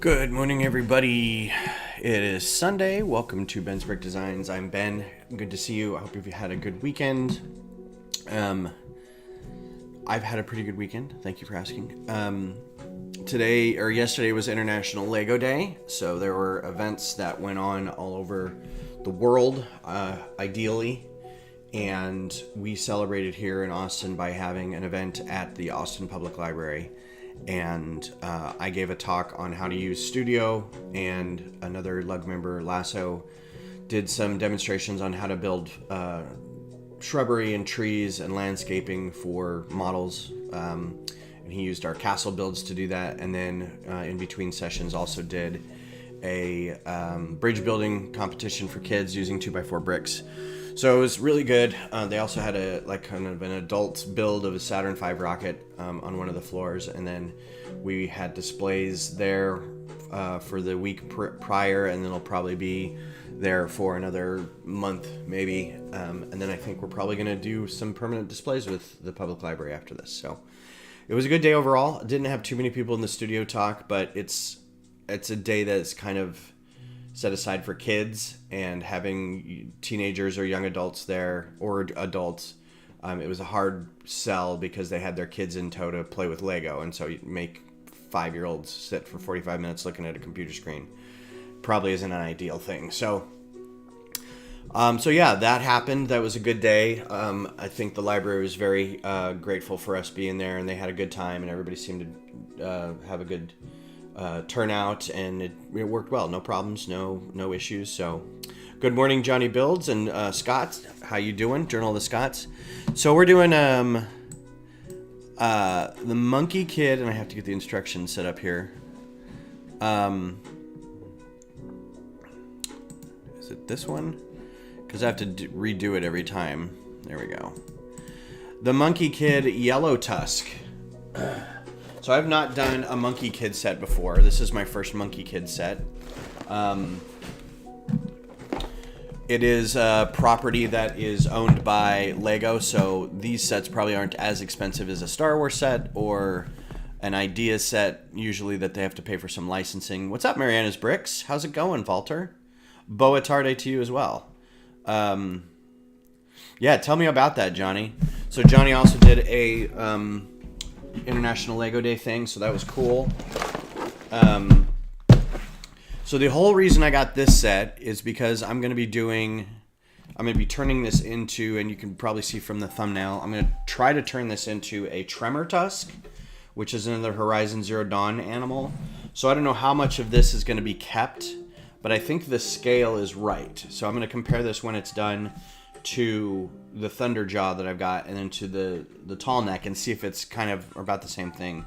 Good morning, everybody. It is Sunday. Welcome to Ben's Brick Designs. I'm Ben. Good to see you. I hope you've had a good weekend. I've had a pretty good weekend. Thank you for asking. Yesterday was International Lego Day, so there were events that went on all over the world, ideally, and we celebrated here in Austin by having an event at the Austin Public Library. And I gave a talk on how to use Studio, and another LUG member, Lasso, did some demonstrations on how to build shrubbery and trees and landscaping for models. And he used our castle builds to do that. And then in between sessions also did a bridge building competition for kids using 2x4 bricks. So it was really good. They also had kind of an adult build of a Saturn V rocket on one of the floors, and then we had displays there for the week prior, and then it'll probably be there for another month maybe. And then I think we're probably going to do some permanent displays with the public library after this. So it was a good day overall. Didn't have too many people in the studio talk, but it's a day that's kind of set aside for kids, and having teenagers or young adults there, or adults, it was a hard sell because they had their kids in tow to play with Lego, and so you make 5-year-olds sit for 45 minutes looking at a computer screen probably isn't an ideal thing. So yeah, that happened. That was a good day. I think the library was very grateful for us being there, and they had a good time, and everybody seemed to have a good turnout, and it worked well. No problems, no issues. So good morning, Johnny Builds and Scott. How you doing? Journal of the Scots. So we're doing the Monkey Kid, and I have to get the instructions set up here. Is it this one? Because I have to redo it every time. There we go. The Monkey Kid Yellow Tusk. So I've not done a Monkey Kid set before. This is my first Monkey Kid set. It is a property that is owned by Lego, so these sets probably aren't as expensive as a Star Wars set or an Idea set, usually that they have to pay for some licensing. What's up, Mariana's Bricks? How's it going, Walter? Boa tarde to you as well. Yeah, tell me about that, Johnny. So Johnny also did a International Lego Day thing, so that was cool. So the whole reason I got this set is because I'm going to be turning this into, and you can probably see from the thumbnail, I'm going to try to turn this into a Tremor Tusk, which is another Horizon Zero Dawn animal. So I don't know how much of this is going to be kept, but I think the scale is right. So I'm going to compare this when it's done to the Thunderjaw that I've got, and then to the tall neck, and see if it's kind of about the same thing.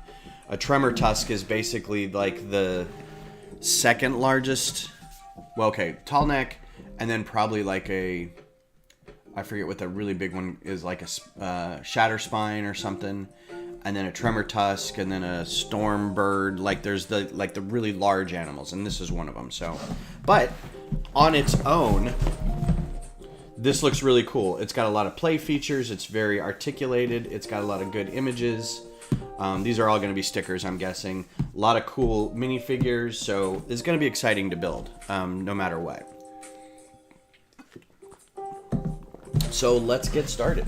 A Tremor Tusk is basically like the second largest, tall neck, and then probably like I forget what the really big one is, like a Shatter Spine or something, and then a Tremor Tusk, and then a Storm Bird. Like there's the really large animals, and this is one of them. So, but on its own, this looks really cool. It's got a lot of play features. It's very articulated. It's got a lot of good images. These are all going to be stickers, I'm guessing. A lot of cool minifigures. So it's going to be exciting to build, no matter what. So let's get started.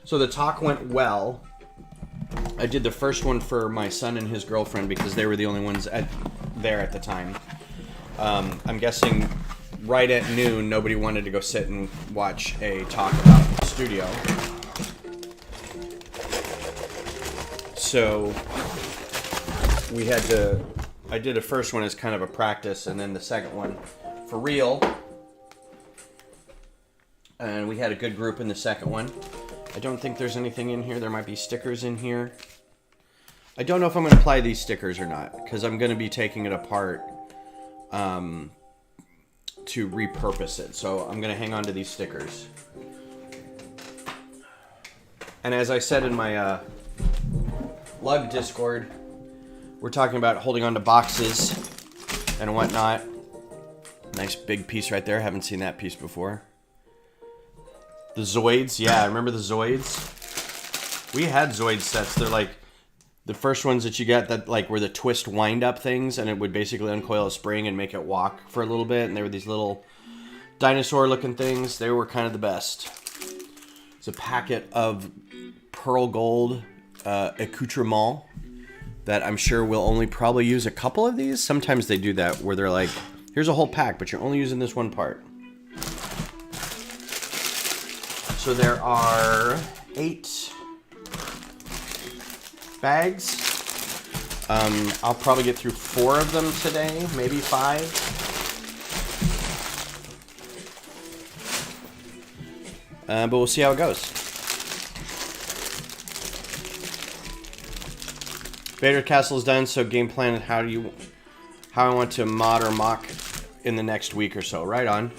So the talk went well. I did the first one for my son and his girlfriend because they were the only ones there at the time. I'm guessing right at noon, nobody wanted to go sit and watch a talk about Studio. So I did the first one as kind of a practice, and then the second one for real. And we had a good group in the second one. I don't think there's anything in here. There might be stickers in here. I don't know if I'm going to apply these stickers or not, because I'm going to be taking it apart to repurpose it. So I'm going to hang on to these stickers. And as I said in my LUG Discord, we're talking about holding on to boxes and whatnot. Nice big piece right there. Haven't seen that piece before. The Zoids. Yeah, I remember the Zoids. We had Zoid sets. They're like the first ones that you got that like were the twist wind up things, and it would basically uncoil a spring and make it walk for a little bit. And they were these little dinosaur looking things. They were kind of the best. It's a packet of pearl gold accoutrement that I'm sure we'll only probably use a couple of these. Sometimes they do that where they're like, here's a whole pack, but you're only using this one part. So there are 8 bags. I'll probably get through 4 of them today, maybe 5. But we'll see how it goes. Vader Castle is done, so game plan how I want to mod or mock in the next week or so. Right on.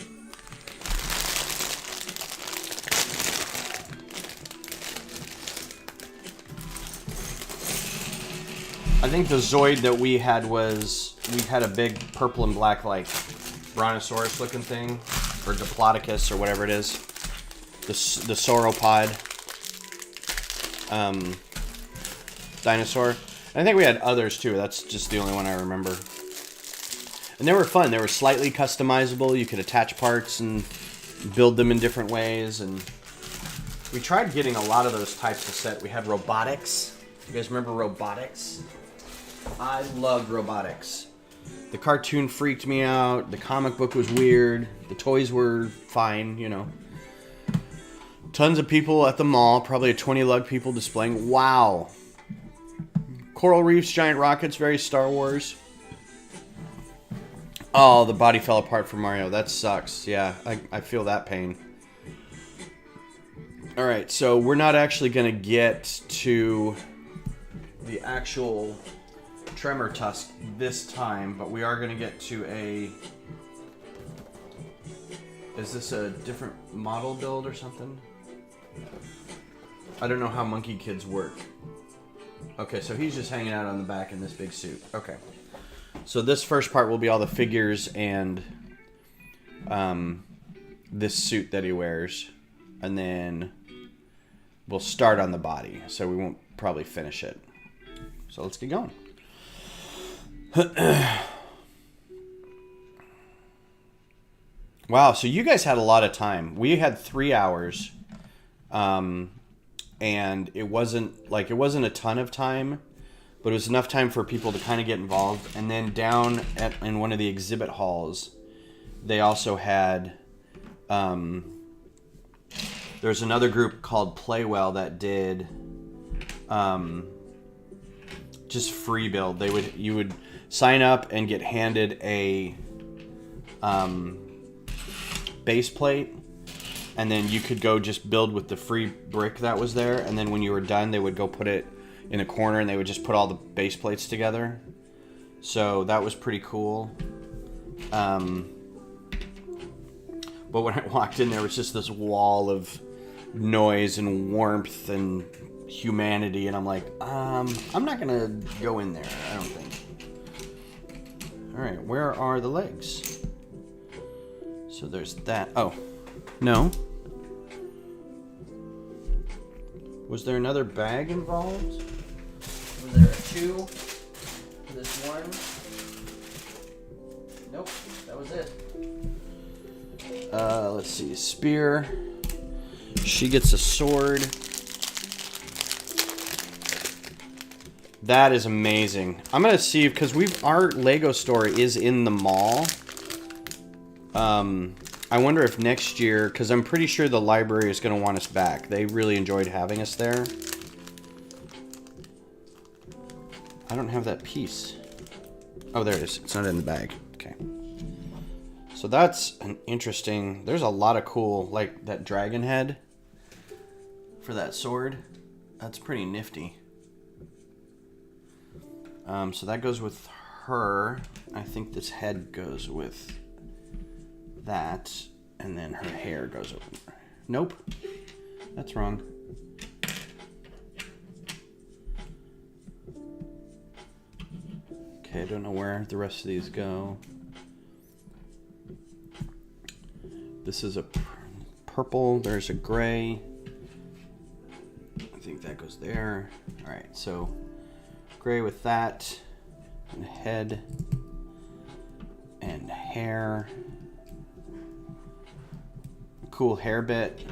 I think the Zoid that we had a big purple and black like brontosaurus looking thing, or Diplodocus or whatever it is. The sauropod dinosaur. I think we had others too. That's just the only one I remember. And they were fun. They were slightly customizable. You could attach parts and build them in different ways. And we tried getting a lot of those types of set. We had robotics. You guys remember robotics? I loved robotics. The cartoon freaked me out. The comic book was weird. The toys were fine, you know. Tons of people at the mall. Probably a 20 lug people displaying. Wow. Coral Reefs, giant rockets, very Star Wars. Oh, the body fell apart for Mario. That sucks. Yeah, I feel that pain. Alright, so we're not actually going to get to the actual Tremor Tusk this time, but we are going to get to a... Is this a different model build or something? I don't know how Monkey Kids work. Okay, so he's just hanging out on the back in this big suit. Okay. So this first part will be all the figures and this suit that he wears. And then we'll start on the body. So we won't probably finish it. So let's get going. Wow, so you guys had a lot of time. We had 3 hours. And it wasn't a ton of time, but it was enough time for people to kind of get involved. And then down in one of the exhibit halls, they also had, there's another group called Playwell that did, just free build. You would sign up and get handed a, base plate. And then you could go just build with the free brick that was there. And then when you were done, they would go put it in a corner and they would just put all the base plates together. So that was pretty cool. But when I walked in, there was just this wall of noise and warmth and humanity. And I'm like, I'm not going to go in there, I don't think. All right, where are the legs? So there's that. Oh. No. Was there another bag involved? Was there a 2? This one? Nope, that was it. Let's see, spear. She gets a sword. That is amazing. I'm gonna see, because our Lego store is in the mall. I wonder if next year, because I'm pretty sure the library is going to want us back. They really enjoyed having us there. I don't have that piece. Oh, there it is. It's not in the bag. Okay. So that's an interesting... There's a lot of cool, like that dragon head for that sword. That's pretty nifty. So that goes with her. I think this head goes with... that, and then her hair goes over. Nope, that's wrong. Okay, I don't know where the rest of these go. This is a purple, there's a gray. I think think that goes there. All right, so gray with that, and head, and hair. Cool hair bit,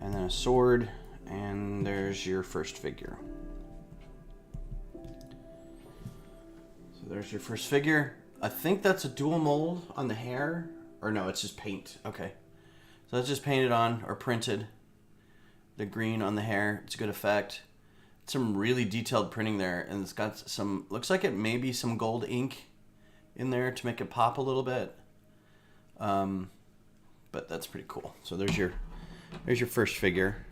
and then a sword, and there's your first figure. So there's your first figure. I think that's a dual mold on the hair, or no, it's just paint. Okay, so that's just painted on or printed. The green on the hair, it's a good effect. Some really detailed printing there, and it's got some, looks like it may be some gold ink in there to make it pop a little bit. But that's pretty cool. So there's your first figure.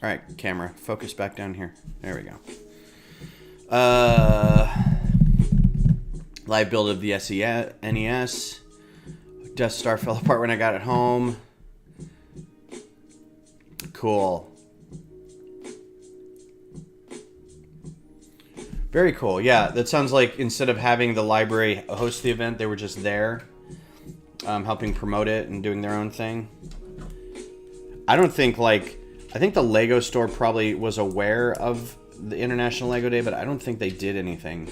All right, camera, focus back down here. There we go. Live build of the NES. Death Star fell apart when I got it home. Cool. Very cool. Yeah, that sounds like instead of having the library host the event, they were just there, helping promote it and doing their own thing. I think the Lego store probably was aware of the International Lego Day, but I don't think they did anything.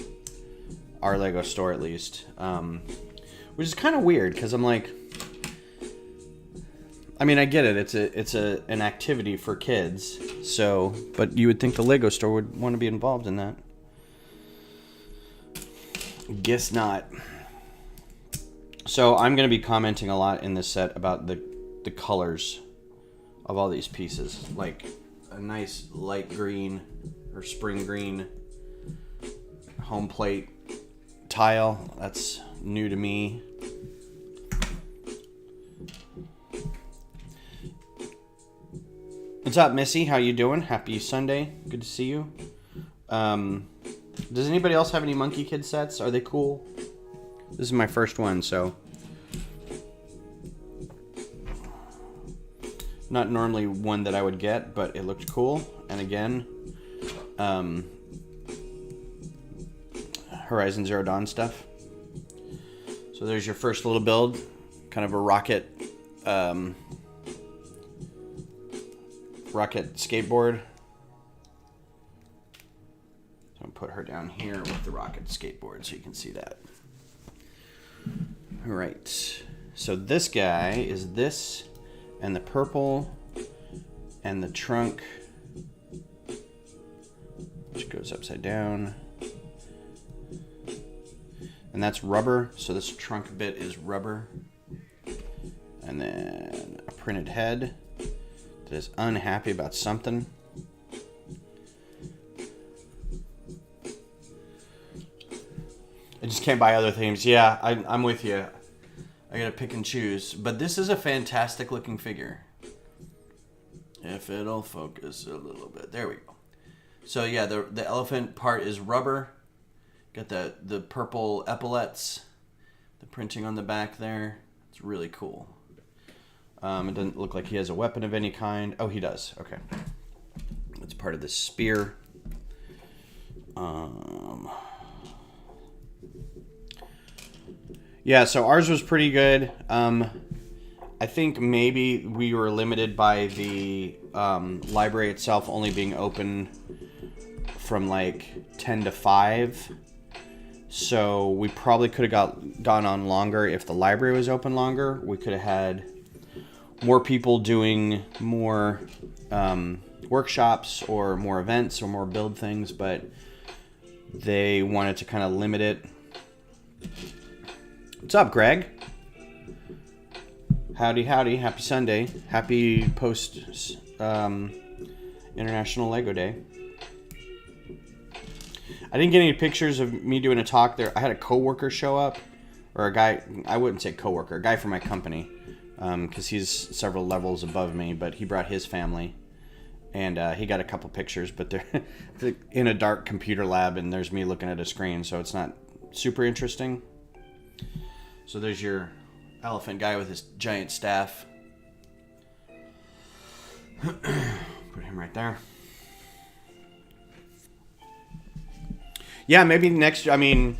Our Lego store, at least. Which is kind of weird, because I'm like, I mean, I get it. It's an activity for kids. So, but you would think the Lego store would want to be involved in that. Guess not. So I'm going to be commenting a lot in this set about the colors of all these pieces. Like a nice light green or spring green home plate tile. That's new to me. What's up, Missy? How you doing? Happy Sunday. Good to see you. Does anybody else have any Monkey Kid sets? Are they cool? This is my first one, so not normally one that I would get, but it looked cool. And again, Horizon Zero Dawn stuff. So there's your first little build, kind of a rocket skateboard. So I'll put her down here with the rocket skateboard so you can see that. All right. So this guy is this, and the purple, and the trunk, which goes upside down. And that's rubber, so this trunk bit is rubber. And then a printed head that is unhappy about something. I just can't buy other things. Yeah, I'm with you. I gotta pick and choose. But this is a fantastic looking figure. If it'll focus a little bit. There we go. So yeah, the elephant part is rubber. Got the purple epaulets. The printing on the back there. It's really cool. It doesn't look like he has a weapon of any kind. Oh, he does. Okay. That's part of the spear. Yeah, so ours was pretty good. I think maybe we were limited by the library itself only being open from like 10 to 5. So we probably could have gone on longer if the library was open longer. We could have had more people doing more workshops or more events or more build things, but they wanted to kind of limit it. What's up, Greg? Howdy, howdy. Happy Sunday. Happy post International Lego Day. I didn't get any pictures of me doing a talk there. I had a coworker show up, or a guy, I wouldn't say coworker, a guy from my company, because he's several levels above me, but he brought his family, and he got a couple pictures, but they're in a dark computer lab, and there's me looking at a screen, so it's not super interesting. So there's your elephant guy with his giant staff. Put him right there. Yeah, maybe next, I mean,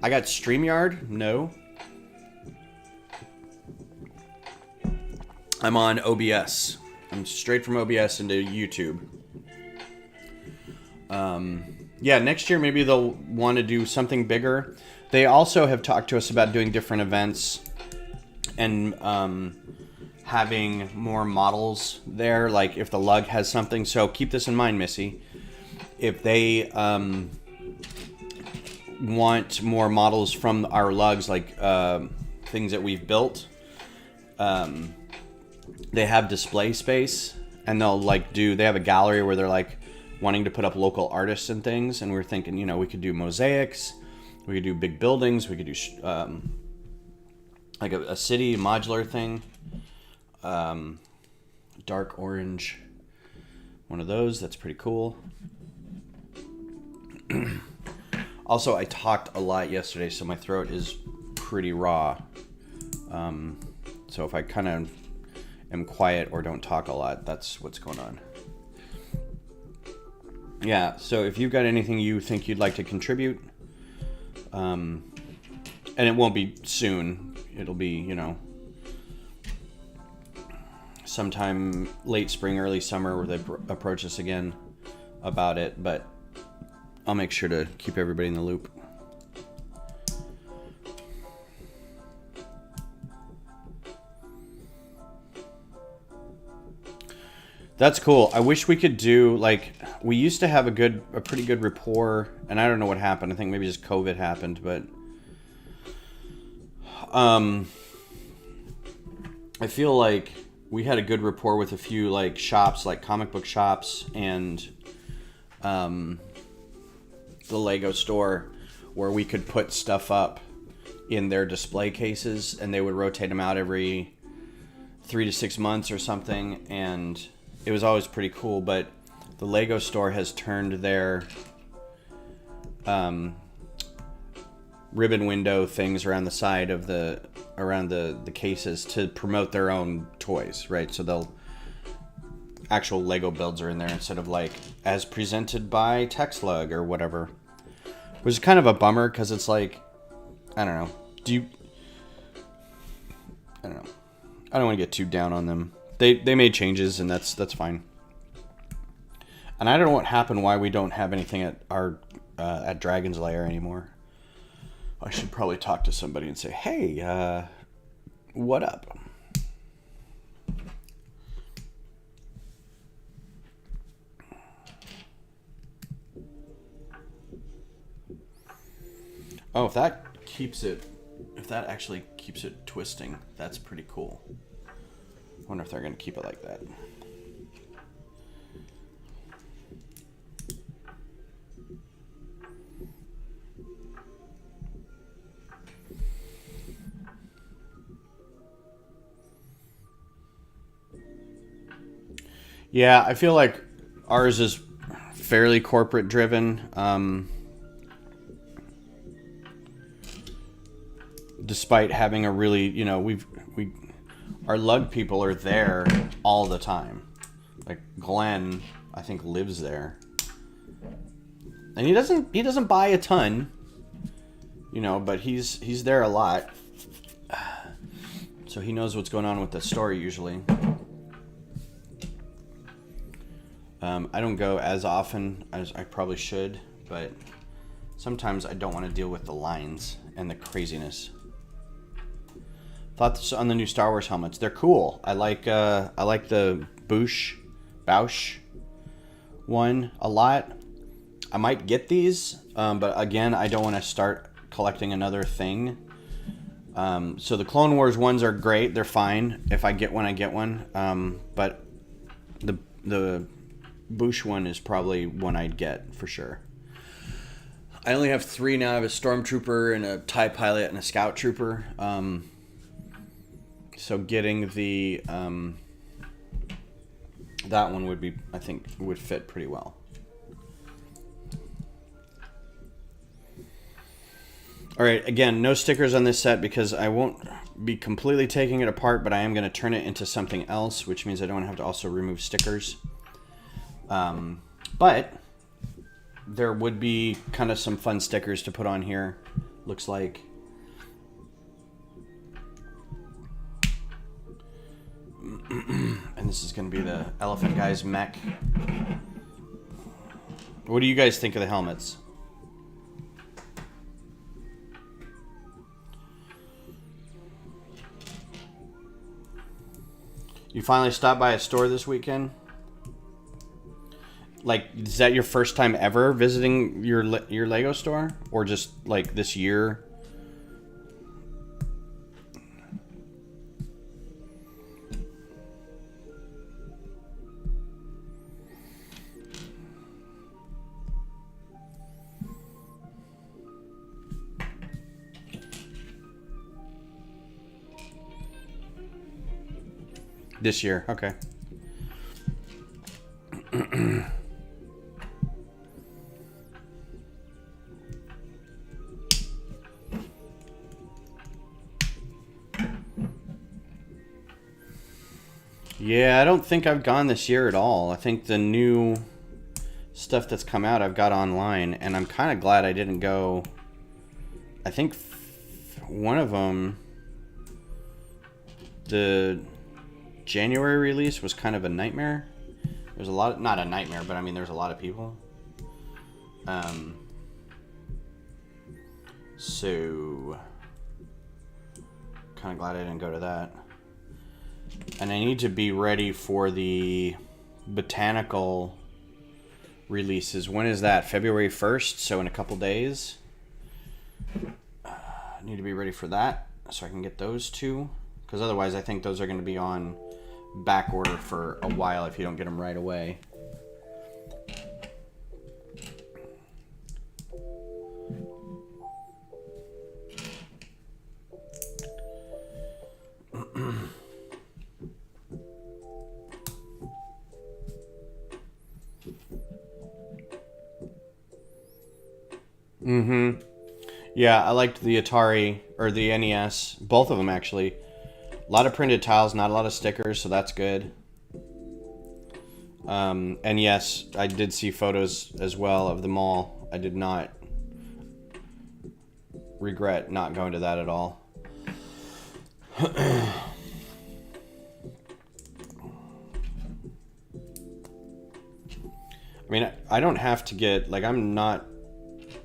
I got StreamYard, no. I'm on OBS. I'm straight from OBS into YouTube. Yeah, next year maybe they'll want to do something bigger. They also have talked to us about doing different events and having more models there, like if the lug has something. So keep this in mind, Missy. If they want more models from our lugs, like things that we've built, they have display space, and they'll they have a gallery where they're like wanting to put up local artists and things, and we're thinking, we could do mosaics, we could do big buildings, we could do like a city modular thing, dark orange, one of those. That's pretty cool. Also, I talked a lot yesterday, so my throat is pretty raw. So if I kind of am quiet or don't talk a lot, that's what's going on. Yeah, so if you've got anything you think you'd like to contribute, and it won't be soon, it'll be, sometime late spring, early summer where they approach us again about it, but I'll make sure to keep everybody in the loop. That's cool. I wish we could do, we used to have a pretty good rapport, and I don't know what happened. I think maybe just COVID happened, but I feel like we had a good rapport with a few shops, like comic book shops and the Lego store, where we could put stuff up in their display cases, and they would rotate them out every 3 to 6 months or something, and it was always pretty cool. But the Lego store has turned their ribbon window things around the side of the cases to promote their own toys, right? So they'll actual Lego builds are in there instead of as presented by Texlug or whatever, which is kind of a bummer because it's I don't know. I don't know. I don't want to get too down on them. They made changes, and that's fine. And I don't know what happened, why we don't have anything at our at Dragon's Lair anymore. I should probably talk to somebody and say, hey, what up? Oh, if that actually keeps it twisting, that's pretty cool. I wonder if they're going to keep it like that. Yeah, I feel like ours is fairly corporate driven. Despite having a really, our lug people are there all the time. Like Glenn, I think, lives there, and he doesn't buy a ton, but he's there a lot, so he knows what's going on with the story usually. I don't go as often as I probably should, but sometimes I don't want to deal with the lines and the craziness. Thoughts on the new Star Wars helmets? They're cool. I like the Bausch one a lot. I might get these, but again, I don't want to start collecting another thing. So the Clone Wars ones are great. They're fine. If I get one, I get one. But the Bausch one is probably one I'd get for sure. I only have 3 now. I have a Stormtrooper and a TIE Pilot and a Scout Trooper. So getting the that one would be, I think, would fit pretty well. All right, again, no stickers on this set because I won't be completely taking it apart, but I am going to turn it into something else, which means I don't have to also remove stickers. But there would be kind of some fun stickers to put on here, looks like. And this is going to be the Elephant Guy's mech. What do you guys think of the helmets? You finally stopped by a store this weekend? Like, is that your first time ever visiting your Lego store? Or just, like, this year? This year, okay. Yeah, I don't think I've gone this year at all. I think the new stuff that's come out I've got online, and I'm kind of glad I didn't go. I think one of them, the January release, was kind of a nightmare. There's a lot, not a nightmare, but I mean there's a lot of people. So kind of glad I didn't go to that. And I need to be ready for the botanical releases. When is that? February 1st, so in a couple days. I need to be ready for that so I can get those two. Because otherwise I think those are going to be on back order for a while if you don't get them right away. Mm-hmm. Yeah, I liked the Atari, or the NES. Both of them, actually. A lot of printed tiles, not a lot of stickers, so that's good. And yes, I did see photos as well of the mall. I did not regret not going to that at all. I mean, I don't have to get, like, I'm not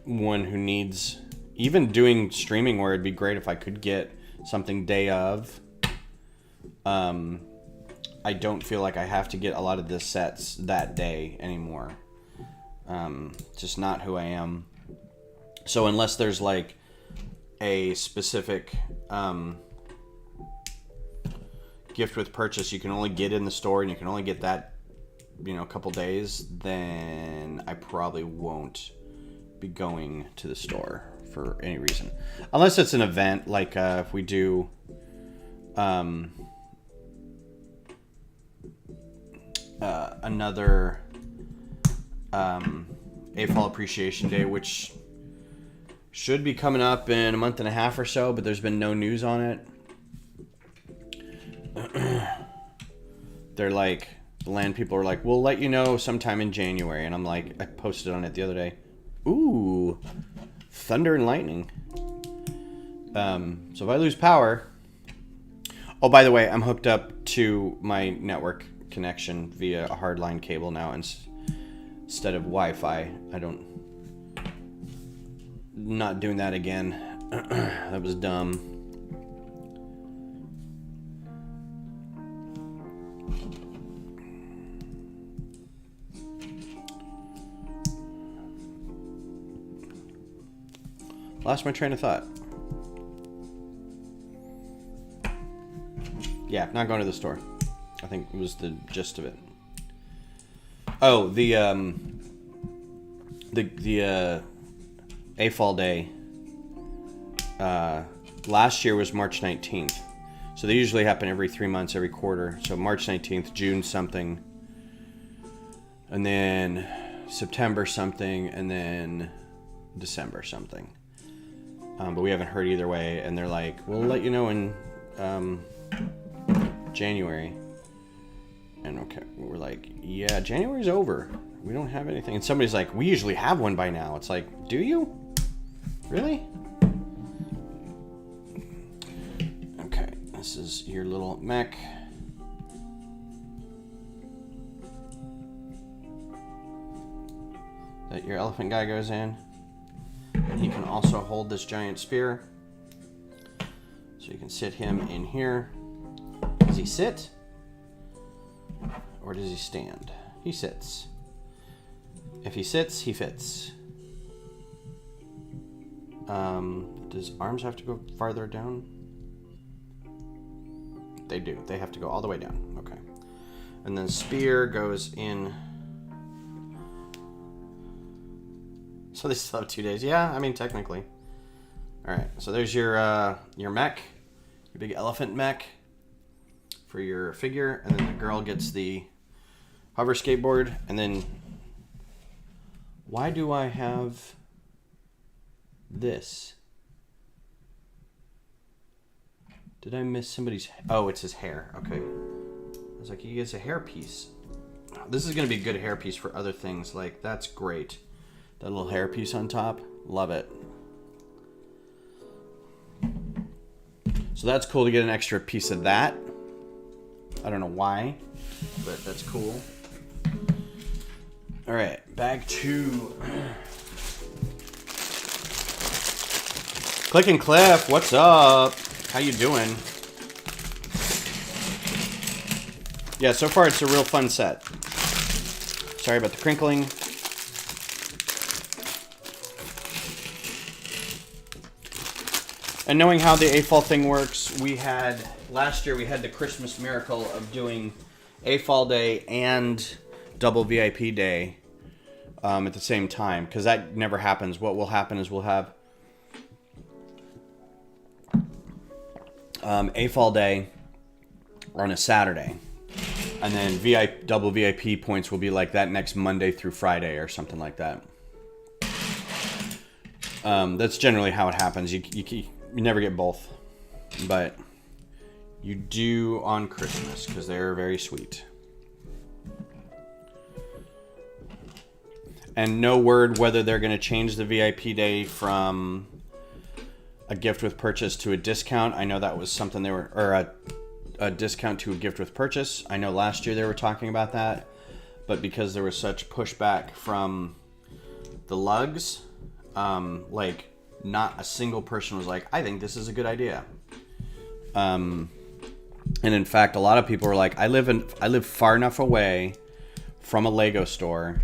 one who needs, even doing streaming where it'd be great if I could get something day of. I don't feel like I have to get a lot of the sets that day anymore. Just not who I am. So unless there's like a specific gift with purchase you can only get in the store and you can only get that, you know, a couple days, then I probably won't be going to the store for any reason. Unless it's an event, like if we do another AFOL Appreciation Day, which should be coming up in a month and a half or so, but there's been no news on it. They're like, the land people are like, we'll let you know sometime in January. And I'm like, I posted on it the other day. Ooh, thunder and lightning. So if I lose power... Oh, by the way, I'm hooked up to my network connection via a hardline cable now instead of Wi-Fi. Not doing that again. That was dumb. Lost my train of thought. Yeah, not going to the store. I think it was the gist of it. Oh, the AFOL Day last year was March 19th. So they usually happen every 3 months, every quarter. So March 19th, June something, and then September something, and then December something. But we haven't heard either way, and they're like, we'll let you know in January. And okay, we're like, yeah, January's over. We don't have anything. And somebody's like, we usually have one by now. It's like, do you? Really? Okay, this is your little mech. that your elephant guy goes in. And he can also hold this giant spear. So you can sit him in here. Does he sit? Or does he stand? He sits. If he sits, he fits. Does arms have to go farther down? They do. They have to go all the way down. Okay. And then spear goes in. So they still have 2 days. Yeah, I mean, technically. All right. So there's your mech, your big elephant mech for your figure, and then the girl gets the hover skateboard. And then, why do I have this? Did I miss somebody's? Oh, it's his hair. Okay. I was like, he gets a hair piece. This is going to be a good hair piece for other things. Like, that's great. That little hair piece on top. Love it. So that's cool to get an extra piece of that. I don't know why, but that's cool. All right, back to Click and Cliff. What's up? How you doing? Yeah, so far it's a real fun set. Sorry about the crinkling. And knowing how the AFOL thing works, last year we had the Christmas miracle of doing AFOL Day and double VIP Day at the same time, because that never happens. What will happen is we'll have AFOL Day on a Saturday, and then double VIP points will be like that next Monday through Friday or something like that. That's generally how it happens. You never get both, but you do on Christmas because they're very sweet. And no word whether they're going to change the VIP day from a gift with purchase to a discount. I know that was something or a discount to a gift with purchase. I know last year they were talking about that, but because there was such pushback from the lugs, like not a single person was like, I think this is a good idea. And in fact, a lot of people were like, I live far enough away from a Lego store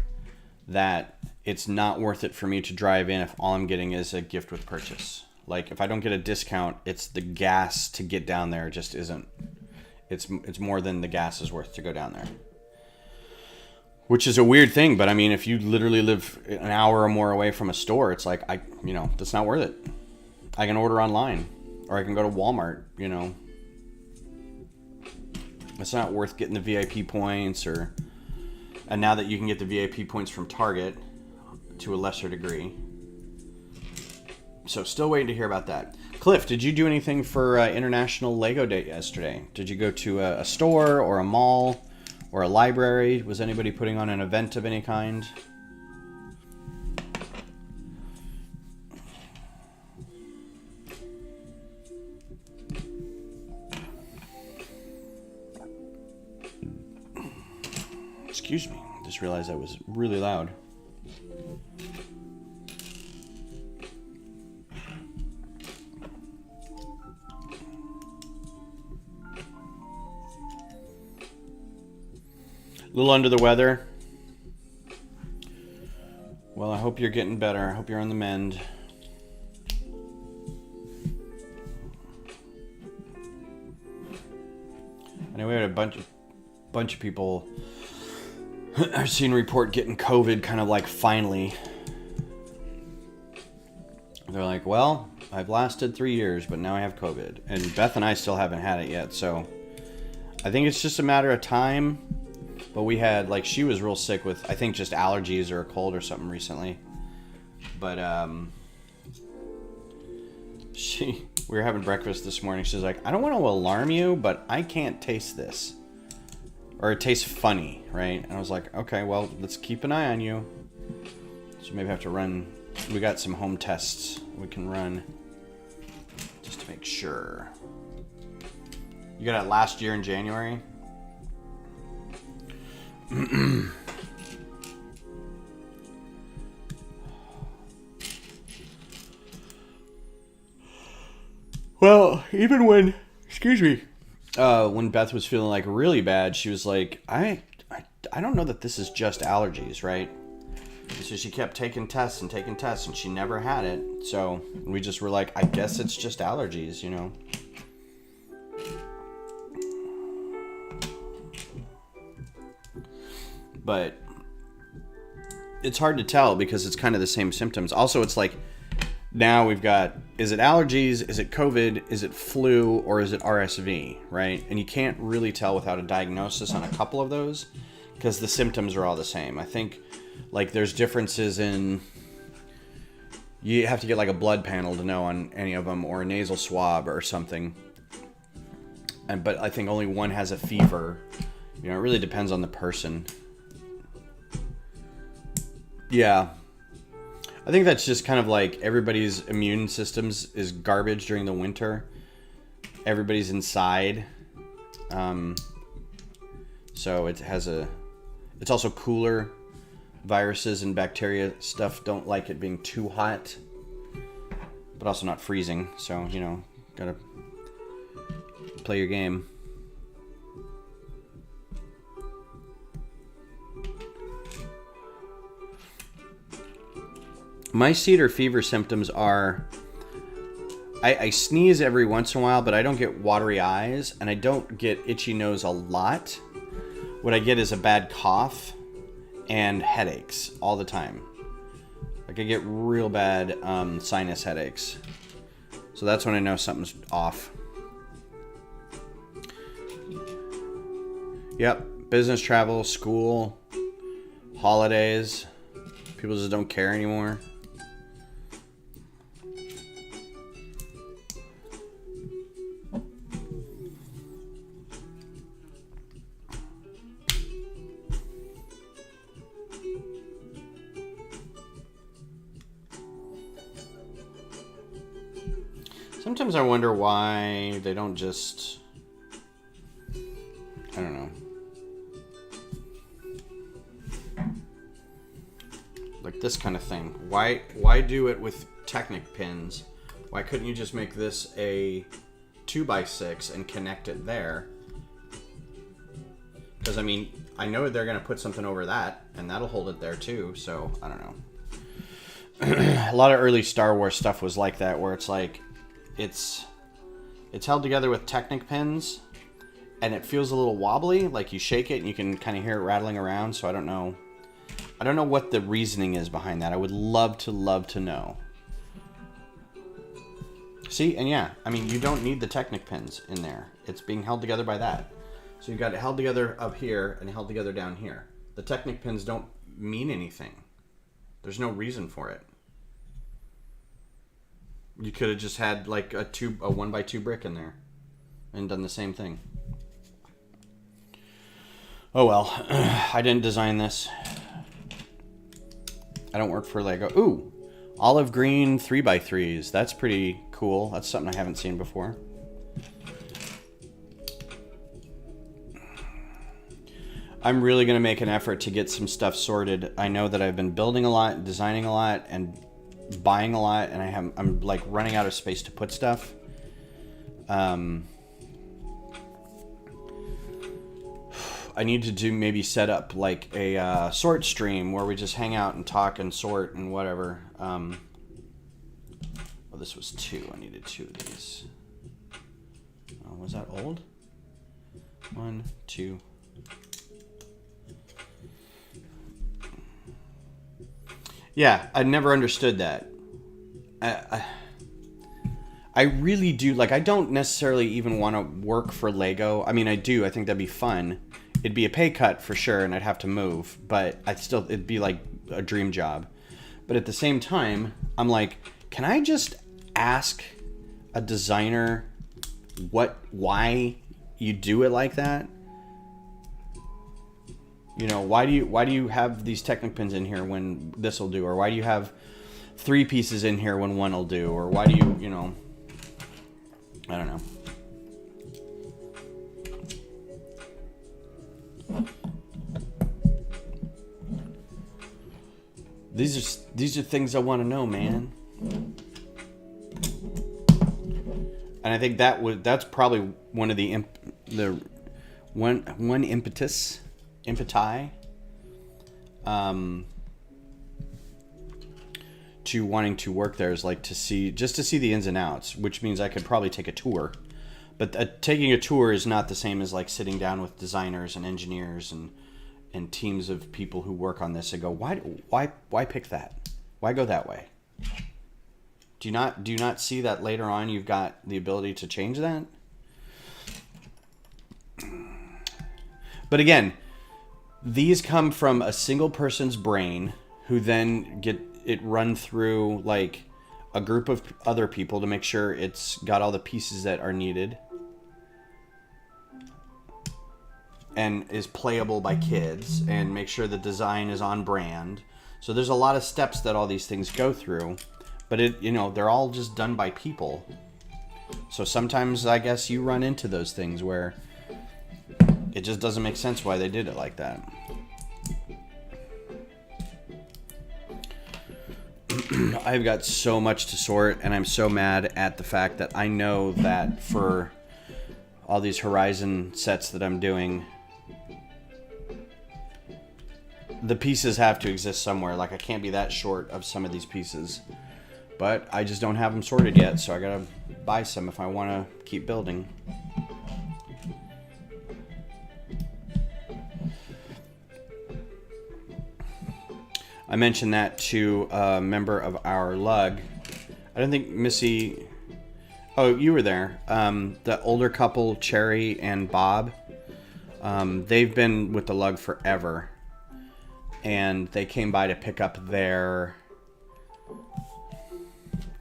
that it's not worth it for me to drive in if all I'm getting is a gift with purchase. Like, if I don't get a discount, it's the gas to get down there just isn't. It's more than the gas is worth to go down there. Which is a weird thing, but I mean, if you literally live an hour or more away from a store, it's like, that's not worth it. I can order online, or I can go to Walmart, It's not worth getting the VIP points, and now that you can get the VIP points from Target to a lesser degree. So still waiting to hear about that. Cliff, did you do anything for International Lego Day yesterday? Did you go to a store or a mall or a library? Was anybody putting on an event of any kind? Excuse me, just realized that was really loud. A little under the weather. Well, I hope you're getting better. I hope you're on the mend. I know we had a bunch of people I've seen report getting COVID kind of like finally. They're like, well, I've lasted 3 years, but now I have COVID. And Beth and I still haven't had it yet, so I think it's just a matter of time. But we had, she was real sick with, I think, just allergies or a cold or something recently. But, we were having breakfast this morning. She's like, I don't want to alarm you, but I can't taste this. Or it tastes funny, right? And I was like, okay, well, let's keep an eye on you. So maybe I have to run. We got some home tests we can run just to make sure. You got it last year in January? Well, even when, excuse me, when Beth was feeling like really bad, she was like, I don't know that this is just allergies, right? So she kept taking tests, and she never had it. So we just were like, I guess it's just allergies, you know? But it's hard to tell because it's kind of the same symptoms. Also, it's like, now we've got, is it allergies, is it COVID, is it flu, or is it RSV, right? And you can't really tell without a diagnosis on a couple of those because the symptoms are all the same. I think, like, there's differences in, you have to get like a blood panel to know on any of them, or a nasal swab or something. But I think only one has a fever. You know, it really depends on the person. Yeah. I think that's just kind of like everybody's immune systems is garbage during the winter. Everybody's inside. So it has it's also cooler. Viruses and bacteria stuff don't like it being too hot, but also not freezing. So, you know, gotta play your game. My cedar fever symptoms are, I sneeze every once in a while, but I don't get watery eyes, and I don't get itchy nose a lot. What I get is a bad cough and headaches all the time. Like, I get real bad sinus headaches. So that's when I know something's off. Yep, business travel, school, holidays. People just don't care anymore. Sometimes I wonder why they don't just, I don't know, like this kind of thing. Why do it with Technic pins? Why couldn't you just make this a 2x6 and connect it there? Because, I mean, I know they're going to put something over that, and that'll hold it there too, so I don't know. A lot of early Star Wars stuff was like that, where it's like, it's held together with Technic pins, and it feels a little wobbly. Like, you shake it and you can kind of hear it rattling around. So I don't know what the reasoning is behind that. I would love to know. See, and yeah, I mean, you don't need the Technic pins in there. It's being held together by that. So you've got it held together up here and held together down here. The Technic pins don't mean anything. There's no reason for it. You could have just had like a 1x2 brick in there and done the same thing. Oh well, I didn't design this. I don't work for Lego. Ooh, olive green 3x3s. That's pretty cool. That's something I haven't seen before. I'm really going to make an effort to get some stuff sorted. I know that I've been building a lot, designing a lot, and buying a lot, and I'm like running out of space to put stuff. I need to maybe set up like a sort stream where we just hang out and talk and sort and whatever. Well, this was 2. I needed 2 of these. Oh, was that old? 1, 2. Yeah, I never understood that. I really do. Like, I don't necessarily even want to work for Lego. I mean, I do. I think that'd be fun. It'd be a pay cut for sure, and I'd have to move. But it'd be like a dream job. But at the same time, I'm like, can I just ask a designer why you do it like that? You know, why do you have these Technic pins in here when this will do? Or why do you have 3 pieces in here when one will do? Or why do you know, I don't know. These are things I want to know, man. And I think that's probably one of the impeti to wanting to work there is like to see the ins and outs, which means I could probably take a tour. But taking a tour is not the same as like sitting down with designers and engineers and teams of people who work on this and go, why pick that? Why go that way? Do you not see that later on you've got the ability to change that? But again, these come from a single person's brain who then get it run through like a group of other people to make sure it's got all the pieces that are needed and is playable by kids and make sure the design is on brand. So there's a lot of steps that all these things go through, but they're all just done by people. So sometimes I guess you run into those things where it just doesn't make sense why they did it like that. I've got so much to sort, and I'm so mad at the fact that I know that for all these Horizon sets that I'm doing, the pieces have to exist somewhere. Like, I can't be that short of some of these pieces. But I just don't have them sorted yet, so I gotta buy some if I want to keep building. I mentioned that to a member of our lug. I don't think Missy... Oh, you were there. The older couple, Cherry and Bob, they've been with the lug forever. And they came by to pick up their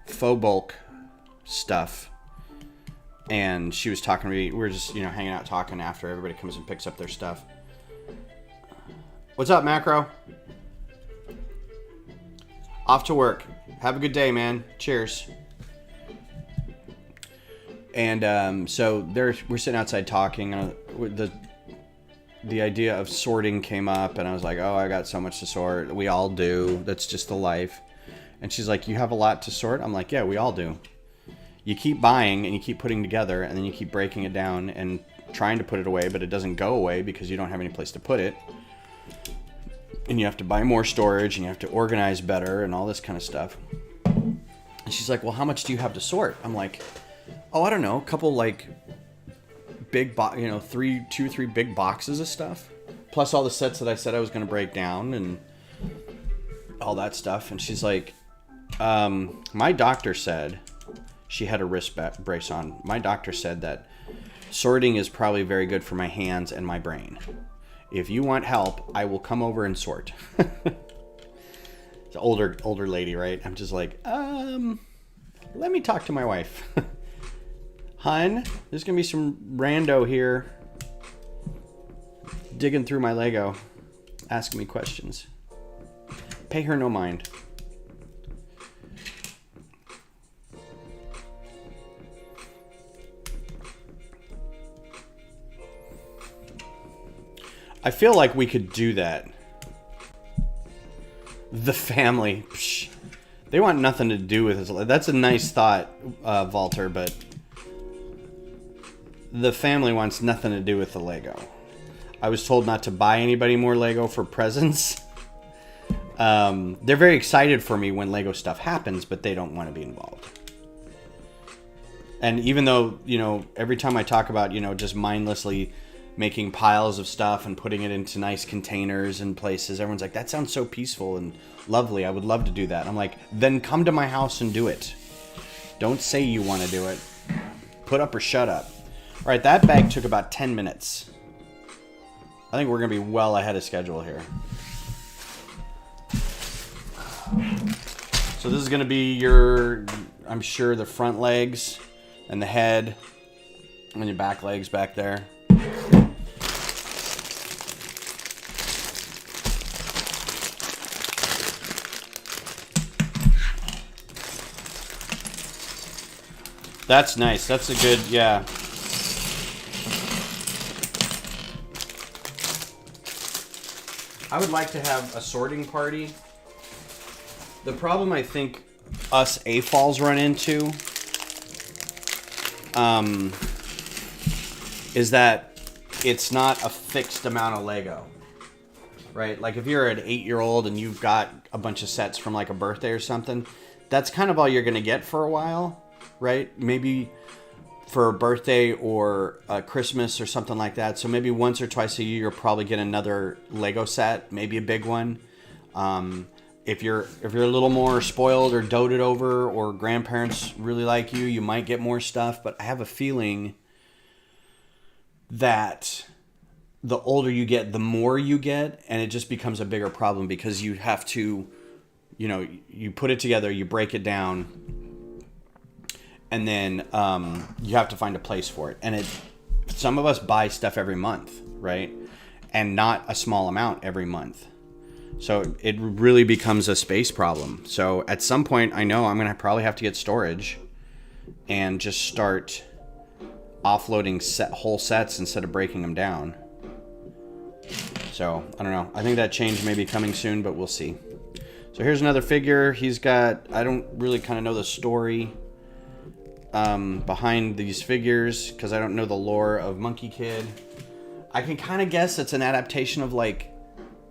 faux bulk stuff. And she was talking to me. We were just, hanging out talking after everybody comes and picks up their stuff. What's up, Macro? Off to work. Have a good day, man. Cheers. And so we're sitting outside talking. The idea of sorting came up, and I was like, oh, I got so much to sort. We all do. That's just the life. And she's like, you have a lot to sort? I'm like, yeah, we all do. You keep buying, and you keep putting together, and then you keep breaking it down and trying to put it away, but it doesn't go away because you don't have any place to put it. And you have to buy more storage, and you have to organize better, and all this kind of stuff. And she's like, well, how much do you have to sort? I'm like, oh, I don't know, a couple, like, big, 3 big boxes of stuff. Plus all the sets that I said I was going to break down, and all that stuff. And she's like, my doctor said, she had a wrist brace on. My doctor said that sorting is probably very good for my hands and my brain. If you want help, I will come over and sort. It's an older lady, right? I'm just like, let me talk to my wife. Hun, there's going to be some rando here digging through my Lego, asking me questions. Pay her no mind. I feel like we could do that. The family. Psh, they want nothing to do with it. That's a nice thought, Walter, but the family wants nothing to do with the Lego. I was told not to buy anybody more Lego for presents. They're very excited for me when Lego stuff happens, but they don't want to be involved. And even though, every time I talk about, just mindlessly making piles of stuff and putting it into nice containers and places, everyone's like, that sounds so peaceful and lovely. I would love to do that. I'm like, then come to my house and do it. Don't say you want to do it. Put up or shut up. All right, that bag took about 10 minutes. I think we're going to be well ahead of schedule here. So this is going to be I'm sure, the front legs and the head and your back legs back there. That's nice. That's a good, yeah. I would like to have a sorting party. The problem I think us AFOLs run into is that it's not a fixed amount of Lego, right? Like if you're an 8-year-old and you've got a bunch of sets from like a birthday or something, that's kind of all you're going to get for a while, right? Maybe for a birthday or a Christmas or something like that. So maybe once or twice a year, you'll probably get another Lego set, maybe a big one. If you're a little more spoiled or doted over, or grandparents really like you, you might get more stuff. But I have a feeling that the older you get, the more you get, and it just becomes a bigger problem because you have to, you put it together, you break it down, and then you have to find a place for it. And some of us buy stuff every month, right? And not a small amount every month. So it really becomes a space problem. So at some point, I know I'm going to probably have to get storage and just start offloading whole sets instead of breaking them down. So I don't know. I think that change may be coming soon, but we'll see. So here's another figure. He's got, I don't really kind of know the story behind these figures because I don't know the lore of Monkey Kid. I can kind of guess it's an adaptation of like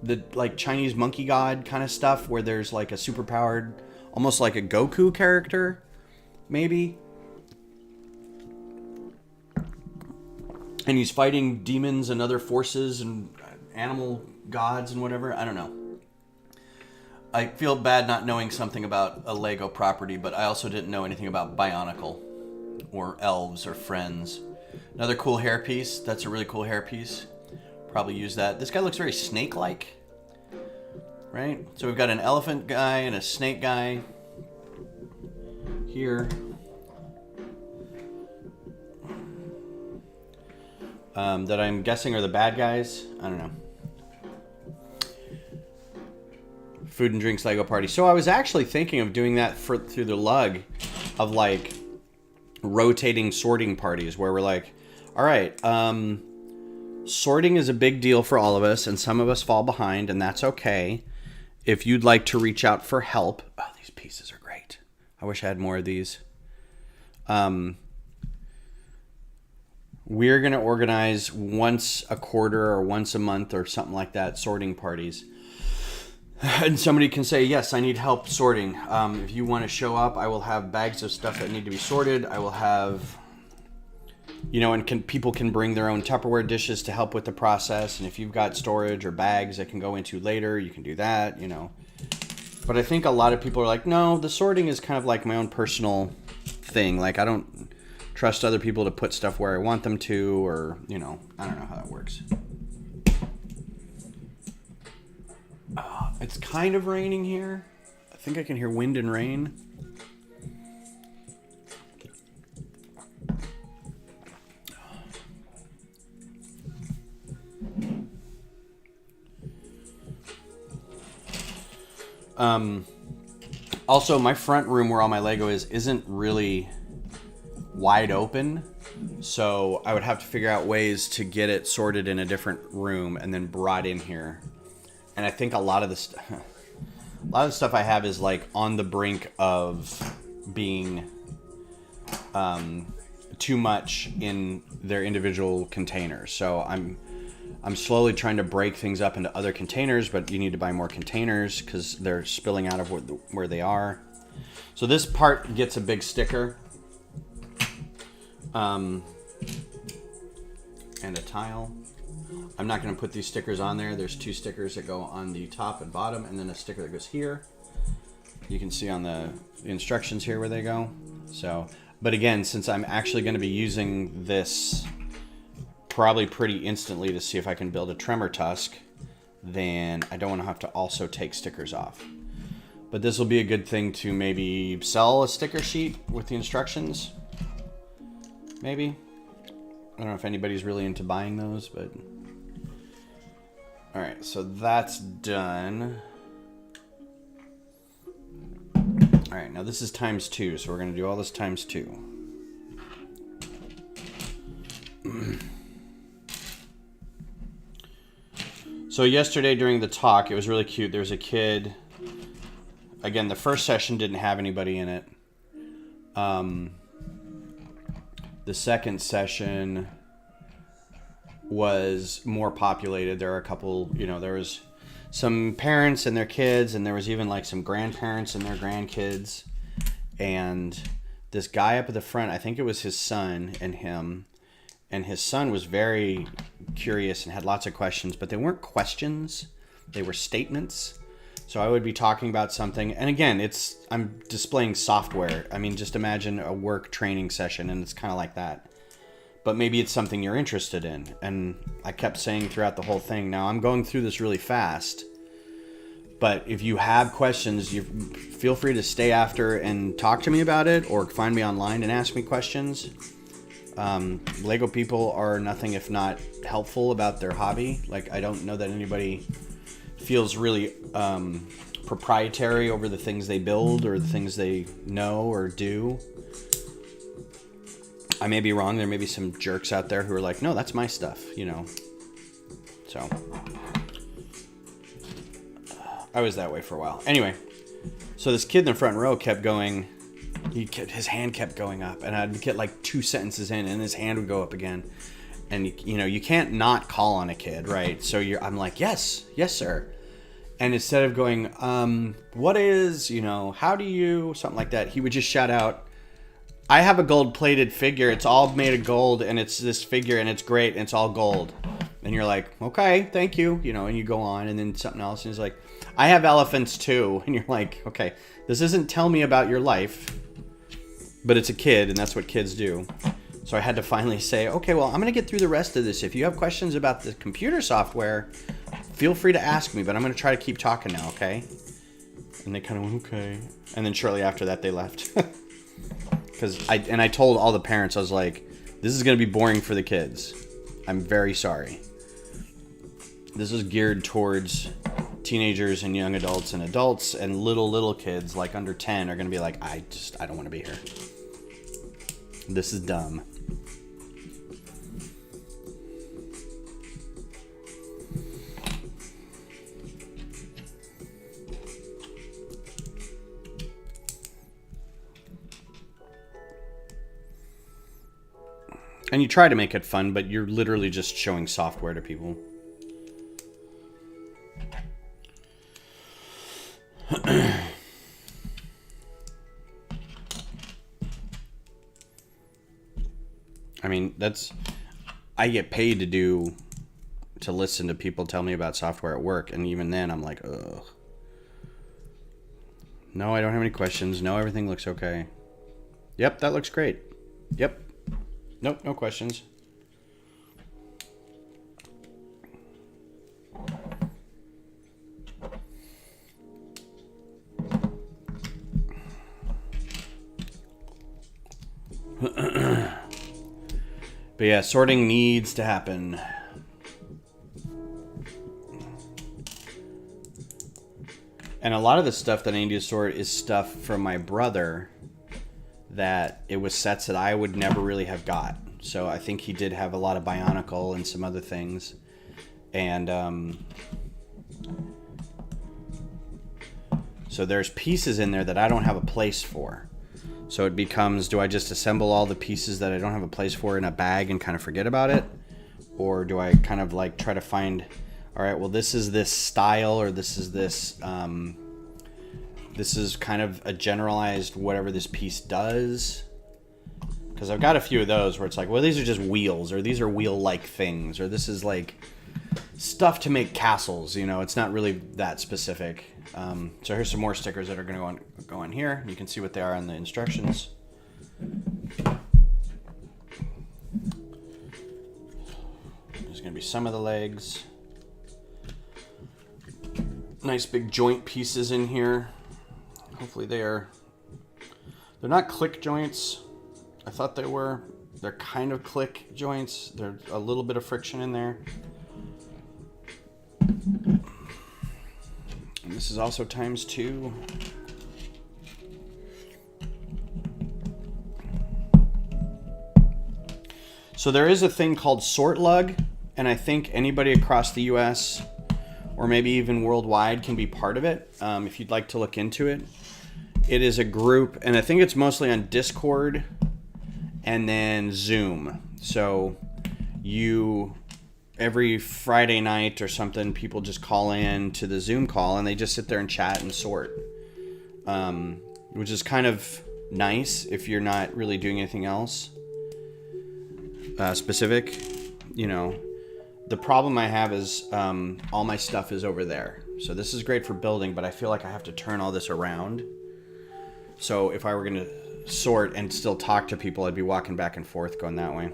the Chinese monkey god kind of stuff where there's like a superpowered, almost like a Goku character, maybe. And he's fighting demons and other forces and animal gods and whatever. I don't know. I feel bad not knowing something about a Lego property, but I also didn't know anything about Bionicle or elves or friends. Another cool hairpiece. That's a really cool hairpiece. Probably use that. This guy looks very snake-like, right? So we've got an elephant guy and a snake guy here. That I'm guessing are the bad guys. I don't know. Food and drinks Lego party. So I was actually thinking of doing that through the lug of like rotating sorting parties where we're like, all right, sorting is a big deal for all of us, and some of us fall behind, and that's okay. If you'd like to reach out for help, oh, these pieces are great. I wish I had more of these. We're going to organize once a quarter or once a month or something like that, sorting parties. And somebody can say, yes, I need help sorting. If you want to show up, I will have bags of stuff that need to be sorted. I will have, and people can bring their own Tupperware dishes to help with the process. And if you've got storage or bags that can go into later, you can do that, But I think a lot of people are like, no, the sorting is kind of like my own personal thing. Like, I don't trust other people to put stuff where I want them to, or, I don't know how that works. It's kind of raining here. I think I can hear wind and rain. Also, my front room where all my Lego isn't really wide open, so I would have to figure out ways to get it sorted in a different room and then brought in here. And I think a lot of the stuff I have is like on the brink of being too much in their individual containers. So I'm slowly trying to break things up into other containers, but you need to buy more containers because they're spilling out of where they are. So this part gets a big sticker. And a tile. I'm not going to put these stickers on there. There's 2 stickers that go on the top and bottom, and then a sticker that goes here. You can see on the instructions here where they go. So, but again, since I'm actually going to be using this probably pretty instantly to see if I can build a tremor tusk, then I don't want to have to also take stickers off. But this will be a good thing to maybe sell a sticker sheet with the instructions. Maybe. I don't know if anybody's really into buying those, but... Alright, so that's done. Alright, now this is times 2, so we're going to do all this times 2. So yesterday during the talk, it was really cute. There was a kid... Again, the first session didn't have anybody in it. The second session was more populated. There are a couple, there was some parents and their kids, and there was even like some grandparents and their grandkids. And this guy up at the front, I think it was his son and him. And his son was very curious and had lots of questions, but they weren't questions. They were statements. So I would be talking about something. And again, I'm displaying software. I mean, just imagine a work training session, and it's kind of like that. But maybe it's something you're interested in. And I kept saying throughout the whole thing, now I'm going through this really fast. But if you have questions, you feel free to stay after and talk to me about it, or find me online and ask me questions. Lego people are nothing if not helpful about their hobby. Like, I don't know that anybody feels really proprietary over the things they build or the things they know or do. I may be wrong. There may be some jerks out there who are like, no, that's my stuff, So I was that way for a while. Anyway, so this kid in the front row kept going. His hand kept going up, and I'd get like 2 sentences in, and his hand would go up again. And you can't not call on a kid, right? So I'm like, yes, sir. And instead of going, what is, how do you, something like that, he would just shout out, I have a gold-plated figure. It's all made of gold, and it's this figure, and it's great, and it's all gold. And you're like, okay, thank you, and you go on, and then something else, and he's like, I have elephants too. And you're like, okay, this isn't tell me about your life. But it's a kid, and that's what kids do. So I had to finally say, okay, well, I'm going to get through the rest of this. If you have questions about the computer software, feel free to ask me, but I'm going to try to keep talking now, okay? And they kind of went, okay. And then shortly after that, they left. I told all the parents, I was like, this is going to be boring for the kids. I'm very sorry. This is geared towards teenagers and young adults, and little kids, like under 10, are going to be like, I don't want to be here. This is dumb. And you try to make it fun, but you're literally just showing software to people. I mean, I get paid to listen to people tell me about software at work, and even then I'm like, ugh. No, I don't have any questions. No, everything looks okay. Yep, that looks great. Yep. Nope, no questions. But yeah, sorting needs to happen. And a lot of the stuff that I need to sort is stuff from my brother that it was sets that I would never really have got. So I think he did have a lot of Bionicle and some other things. And so there's pieces in there that I don't have a place for. So it becomes, do I just assemble all the pieces that I don't have a place for in a bag and kind of forget about it? Or do I kind of like try to find, all right, well, this is this style, or this is this, this is kind of a generalized whatever this piece does. Because I've got a few of those where it's like, well, these are just wheels, or these are wheel-like things, or this is like stuff to make castles, it's not really that specific. So here's some more stickers that are going to go on here. You can see what they are on the instructions. There's going to be some of the legs. Nice big joint pieces in here. Hopefully they're not click joints. I thought they were. They're kind of click joints. There's a little bit of friction in there. And this is also ×2. So there is a thing called Sort Lug, and I think anybody across the US or maybe even worldwide can be part of it if you'd like to look into it. It is a group, and I think it's mostly on Discord, and then Zoom. So every Friday night or something, people just call in to the Zoom call and they just sit there and chat and sort, which is kind of nice if you're not really doing anything else specific. The problem I have is all my stuff is over there. So this is great for building, but I feel like I have to turn all this around. So if I were going to sort and still talk to people, I'd be walking back and forth going that way.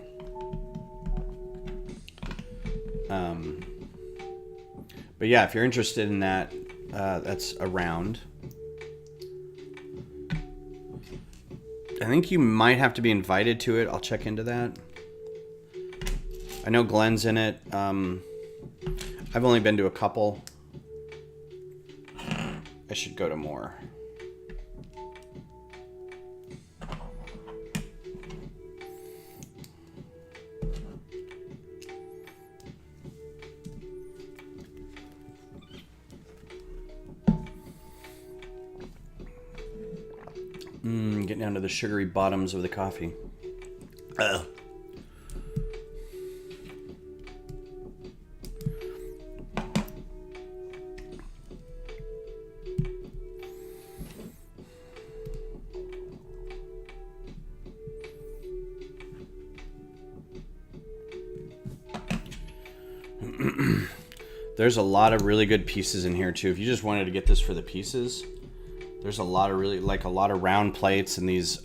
But yeah, if you're interested in that, that's around. I think you might have to be invited to it. I'll check into that. I know Glenn's in it. I've only been to a couple. I should go to more. Getting down to the sugary bottoms of the coffee. There's a lot of really good pieces in here too. If you just wanted to get this for the pieces, there's a lot of a lot of round plates and these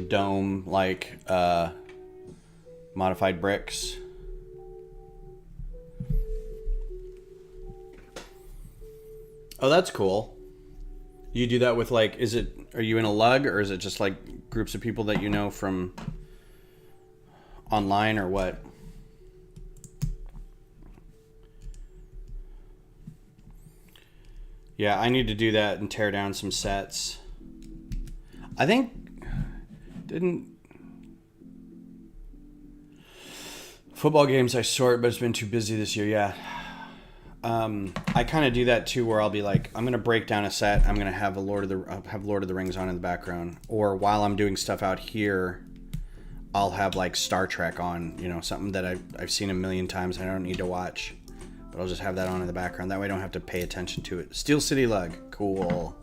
dome modified bricks. Oh, that's cool. You do that with are you in a lug or is it just like groups of people that you know from online or what? Yeah, I need to do that and tear down some sets. I think football games I sort, but it's been too busy this year. Yeah. I kind of do that too, where I'll be like, I'm gonna break down a set. I'm gonna have Lord of the Rings on in the background, or while I'm doing stuff out here, I'll have like Star Trek on. Something that I've seen a million times. I don't need to watch. But I'll just have that on in the background. That way I don't have to pay attention to it. Steel City lug. Cool.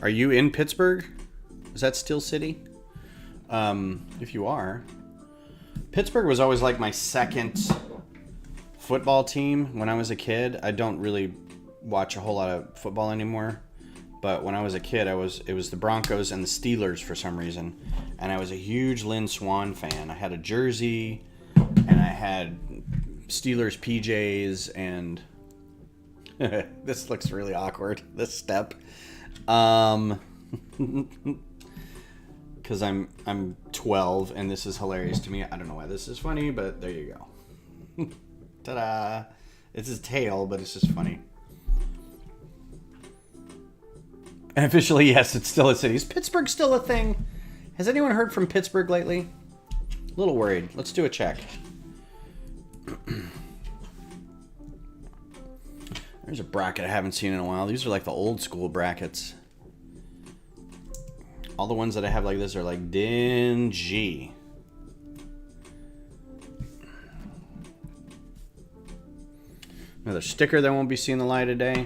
Are you in Pittsburgh? Is that Steel City? If you are. Pittsburgh was always like my second football team when I was a kid. I don't really watch a whole lot of football anymore. But when I was a kid, it was the Broncos and the Steelers for some reason. And I was a huge Lynn Swann fan. I had a jersey, and I had Steelers PJs, and this looks really awkward, this step. Because I'm 12, and this is hilarious to me. I don't know why this is funny, but there you go. Ta-da! It's his tail, but it's just funny. And officially, yes, it's still a city. Is Pittsburgh still a thing? Has anyone heard from Pittsburgh lately? A little worried. Let's do a check. There's a bracket I haven't seen in a while. These are like the old school brackets. All the ones that I have like this are like dingy. Another sticker that won't be seeing the light of day.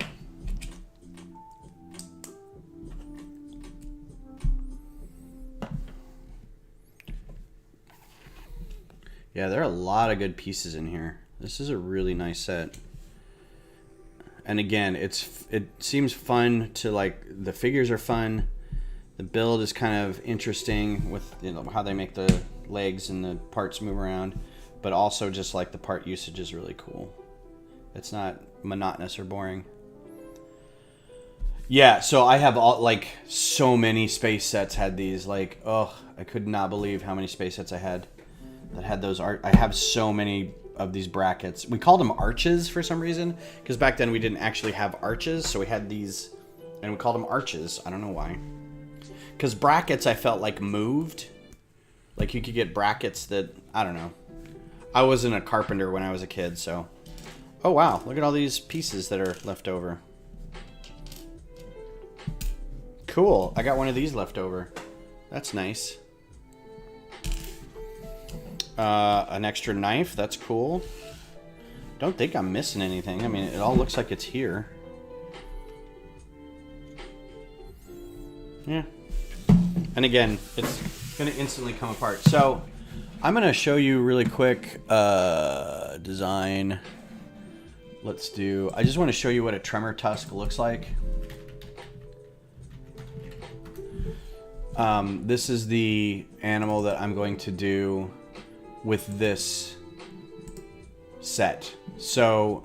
Yeah, there are a lot of good pieces in here. This is a really nice set. And again, it seems fun to the figures are fun. The build is kind of interesting with how they make the legs and the parts move around, but also just like the part usage is really cool. It's not monotonous or boring. Yeah, so I have so many space sets had these. I could not believe how many space sets I had that had those art. I have so many of these brackets. We called them arches for some reason, because back then we didn't actually have arches, so we had these, and we called them arches. I don't know why. Because brackets, I felt like moved. Like you could get brackets that, I don't know. I wasn't a carpenter when I was a kid, so Oh, wow. Look at all these pieces that are left over. Cool. I got one of these left over. That's nice. An extra knife. That's cool. Don't think I'm missing anything. I mean, it all looks like it's here. Yeah. And again, it's going to instantly come apart. So, I'm going to show you really quick design. Let's do... I just want to show you what a tremor tusk looks like. This is the animal that I'm going to do with this set. So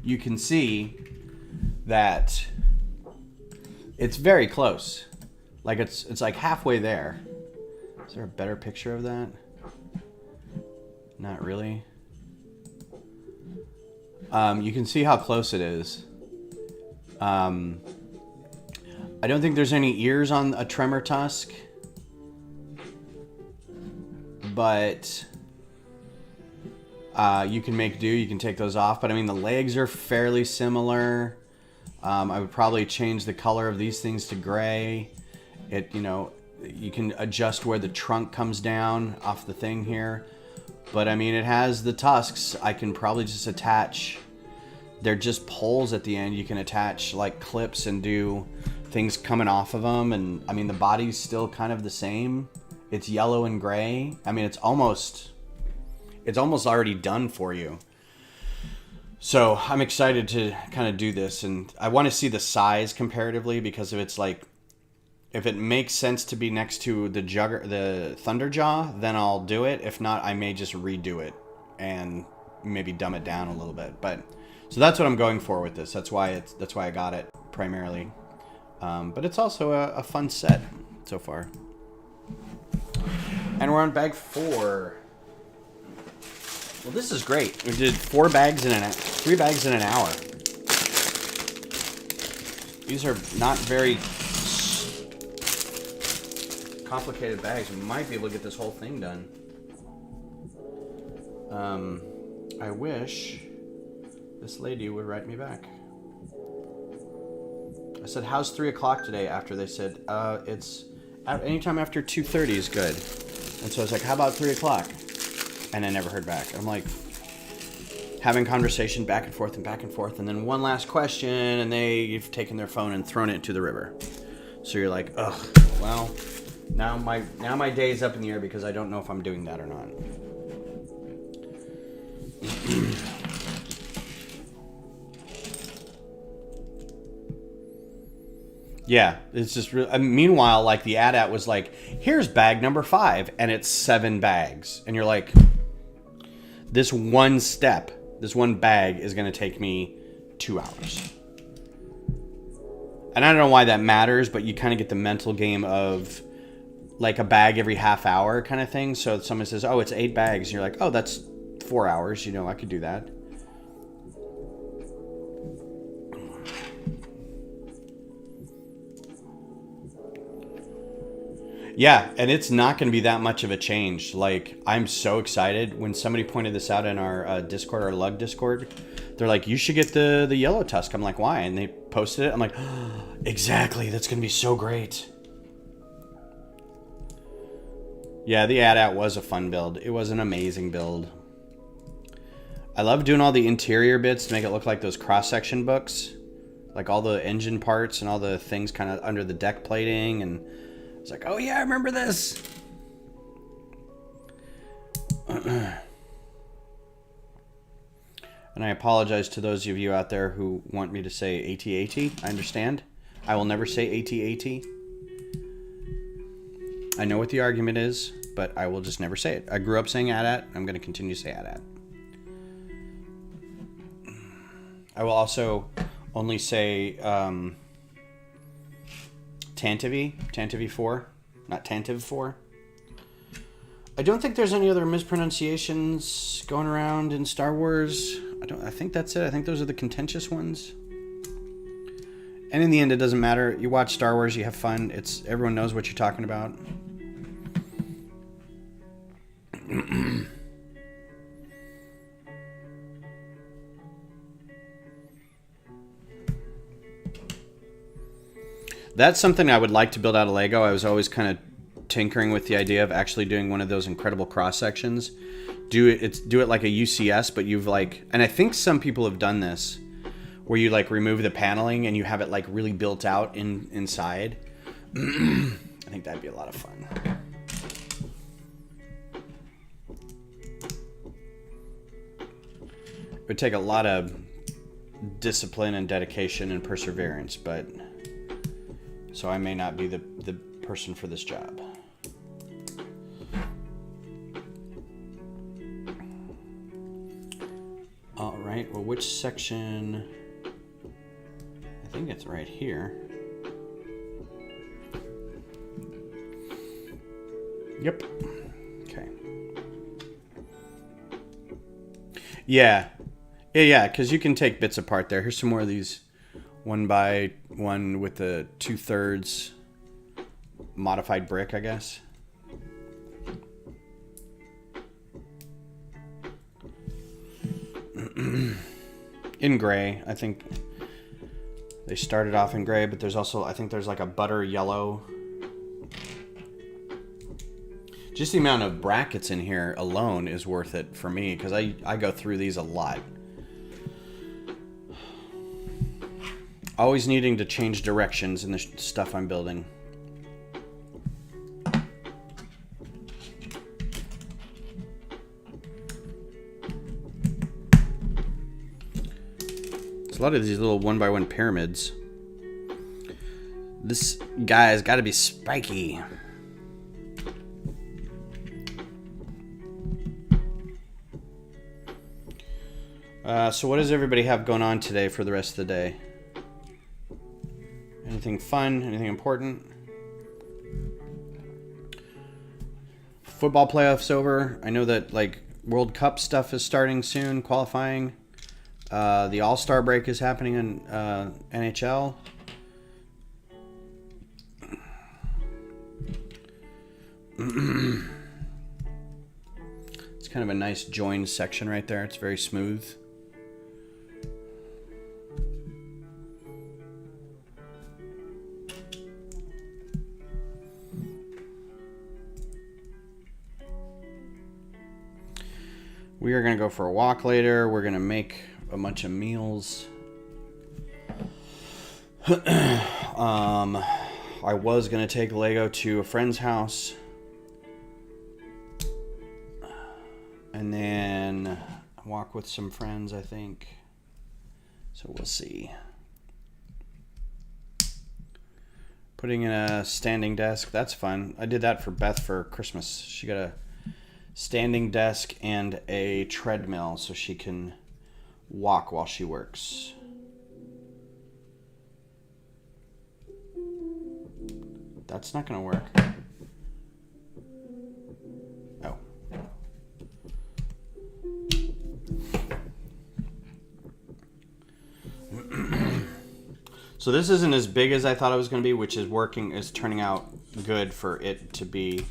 you can see that it's very close. Like it's like halfway there. Is there a better picture of that? Not really. You can see how close it is. I don't think there's any ears on a tremor tusk, but you can make do. You can take those off, but I mean the legs are fairly similar. I would probably change the color of these things to gray. You can adjust where the trunk comes down off the thing here, but I mean it has the tusks. I can probably just attach. They're just poles at the end. You can attach like clips and do things coming off of them. And I mean, the body's still kind of the same. It's yellow and gray. I mean, it's almost already done for you. So I'm excited to kind of do this. And I want to see the size comparatively, because if it makes sense to be next to the Thunderjaw, then I'll do it. If not, I may just redo it and maybe dumb it down a little bit. So that's what I'm going for with this. That's why I got it primarily. But it's also a fun set so far. And we're on bag 4. Well, this is great. We did 3 bags in an hour. These are not very complicated bags. We might be able to get this whole thing done. I wish this lady would write me back. I said, how's 3 o'clock today? After they said, it's anytime after 2:30 is good. And so I was like, how about 3 o'clock? And I never heard back. I'm like having conversation back and forth. And then one last question, and they've taken their phone and thrown it into the river. So you're like, ugh, well, now my day's up in the air because I don't know if I'm doing that or not. Yeah, it's just really... meanwhile, like, the AT-AT was like, here's bag number 5, and it's 7 bags. And you're like, this one bag is going to take me 2 hours. And I don't know why that matters, but you kind of get the mental game of, like, a bag every half hour kind of thing. So if someone says, oh, it's 8 bags, and you're like, oh, that's 4 hours. I could do that. Yeah, and it's not going to be that much of a change. Like, I'm so excited. When somebody pointed this out in our Discord, our Lug Discord, they're like, you should get the yellow tusk. I'm like, why? And they posted it. I'm like, oh, exactly. That's going to be so great. Yeah, the AT-AT was a fun build. It was an amazing build. I love doing all the interior bits to make it look like those cross-section books. Like all the engine parts and all the things kind of under the deck plating, and it's like, oh yeah, I remember this. And I apologize to those of you out there who want me to say AT-AT. I understand. I will never say AT-AT. I know what the argument is, but I will just never say it. I grew up saying AT-AT. I'm going to continue to say AT-AT. I will also only say Tantivy 4, not Tantiv 4. I don't think there's any other mispronunciations going around in Star Wars. I think that's it. I think those are the contentious ones. And in the end, it doesn't matter. You watch Star Wars, you have fun. Everyone knows what you're talking about. That's something I would like to build out of Lego. I was always kind of tinkering with the idea of actually doing one of those incredible cross sections. Do it like a UCS, but you've like, and I think some people have done this, where you like remove the paneling and you have it like really built out inside. I think that'd be a lot of fun. It would take a lot of discipline and dedication and perseverance, but so I may not be the person for this job. All right, well, which section? I think it's right here. Yep. Okay. Yeah. Yeah, because you can take bits apart there. Here's some more of these 1x1 with the 2/3 modified brick, I guess. In gray, I think they started off in gray, but there's also, I think there's like a butter yellow. Just the amount of brackets in here alone is worth it for me, because I go through these a lot. Always needing to change directions in the stuff I'm building. There's a lot of these little 1x1 pyramids. This guy's got to be spiky. So what does everybody have going on today for the rest of the day? Anything fun? Anything important? Football playoffs over. I know that like World Cup stuff is starting soon, qualifying. The All-Star break is happening in NHL. It's kind of a nice joined section right there. It's very smooth. We are going to go for a walk later. We're going to make a bunch of meals. I was going to take Lego to a friend's house. And then walk with some friends, I think. So we'll see. Putting in a standing desk. That's fun. I did that for Beth for Christmas. She got a standing desk and a treadmill so she can walk while she works. That's not going to work. Oh. So this isn't as big as I thought it was going to be, which is working, is turning out good for it to be.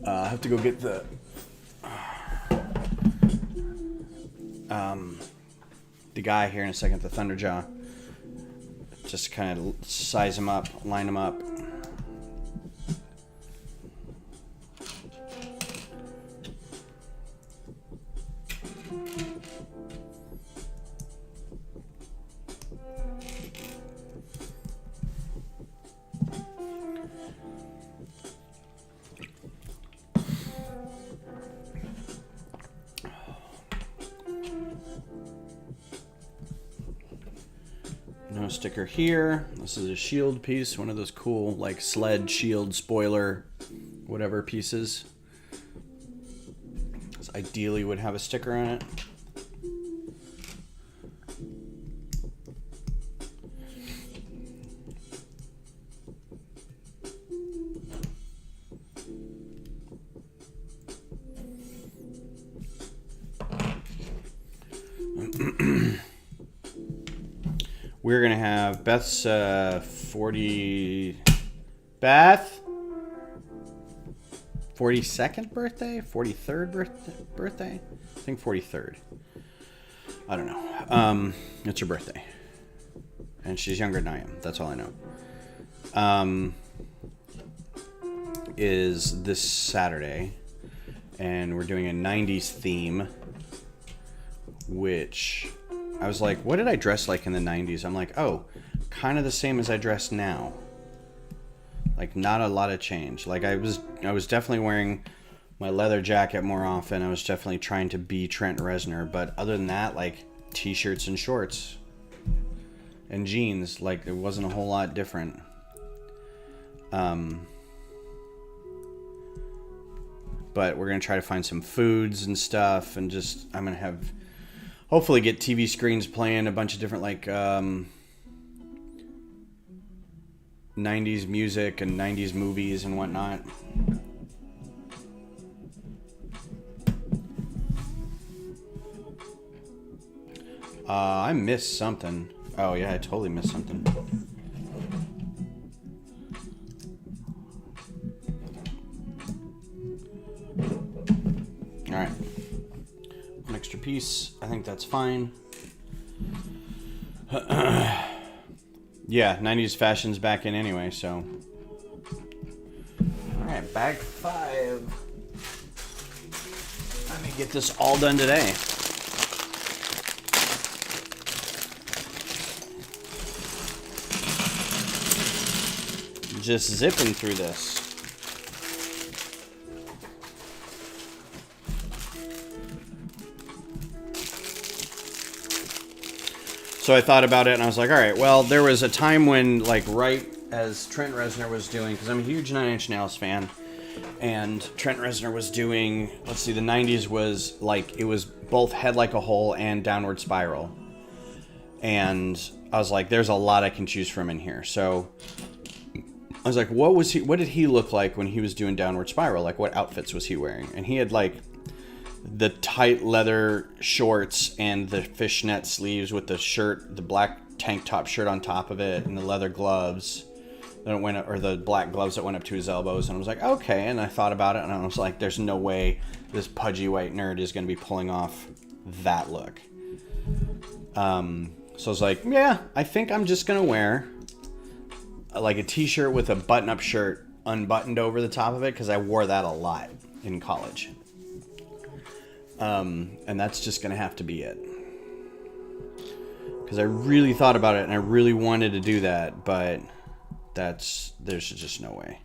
I have to go get the guy here in a second, the Thunderjaw. Just kind of size him up, line him up. No sticker here. This is a shield piece, one of those cool like sled shield spoiler whatever pieces. This ideally would have a sticker on it. We're going to have Beth's 42nd birthday? 43rd birthday? I think 43rd. I don't know. It's her birthday. And she's younger than I am. That's all I know. is this Saturday, and we're doing a 90s theme, which I was like, what did I dress like in the 90s? I'm like, oh, kind of the same as I dress now. Like, not a lot of change. Like, I was definitely wearing my leather jacket more often. I was definitely trying to be Trent Reznor, but other than that, like, t-shirts and shorts and jeans, like, it wasn't a whole lot different. But we're gonna try to find some foods and stuff, and just I'm gonna have hopefully get TV screens playing a bunch of different, like, 90s music and 90s movies and whatnot. I missed something. Oh yeah, I totally missed something. All right, an extra piece. I think that's fine. Yeah, 90s fashion's back in anyway, so. All right, bag 5. Let me get this all done today. Just zipping through this. So I thought about it and I was like, all right, well, there was a time when, like, right as Trent Reznor was doing, because I'm a huge Nine Inch Nails fan, and Trent Reznor was doing, let's see, the 90s was like, it was both Head Like a Hole and Downward Spiral. And I was like, there's a lot I can choose from in here. So I was like, what did he look like when he was doing Downward Spiral? Like, what outfits was he wearing? And he had, like, the tight leather shorts and the fishnet sleeves with the shirt, the black tank top shirt on top of it, and the leather gloves that went, or the black gloves that went up to his elbows. And I was like, okay. And I thought about it, and I was like, there's no way this pudgy white nerd is going to be pulling off that look. So I was like, yeah, I think I'm just going to wear like a t-shirt with a button-up shirt unbuttoned over the top of it, because I wore that a lot in college. And that's just going to have to be it. Because I really thought about it, and I really wanted to do that, but there's just no way.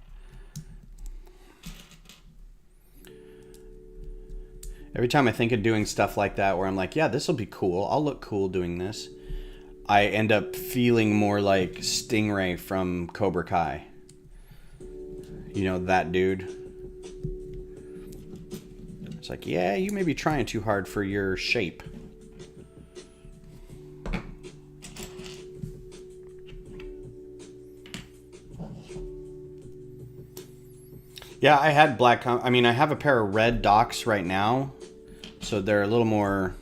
Every time I think of doing stuff like that, where I'm like, yeah, this will be cool, I'll look cool doing this, I end up feeling more like Stingray from Cobra Kai. You know, that dude. It's like, yeah, you may be trying too hard for your shape. Yeah, I had black... I mean, I have a pair of red Docs right now, so they're a little more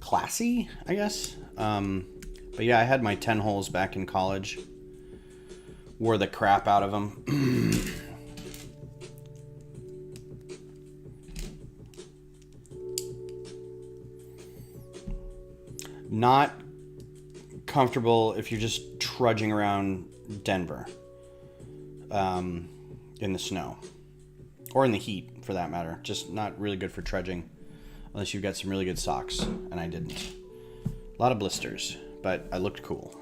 classy, I guess. But yeah, I had my 10 holes back in college. Wore the crap out of them. Not comfortable if you're just trudging around Denver in the snow, or in the heat for that matter. Just not really good for trudging unless you've got some really good socks, and I didn't. A lot of blisters, but I looked cool.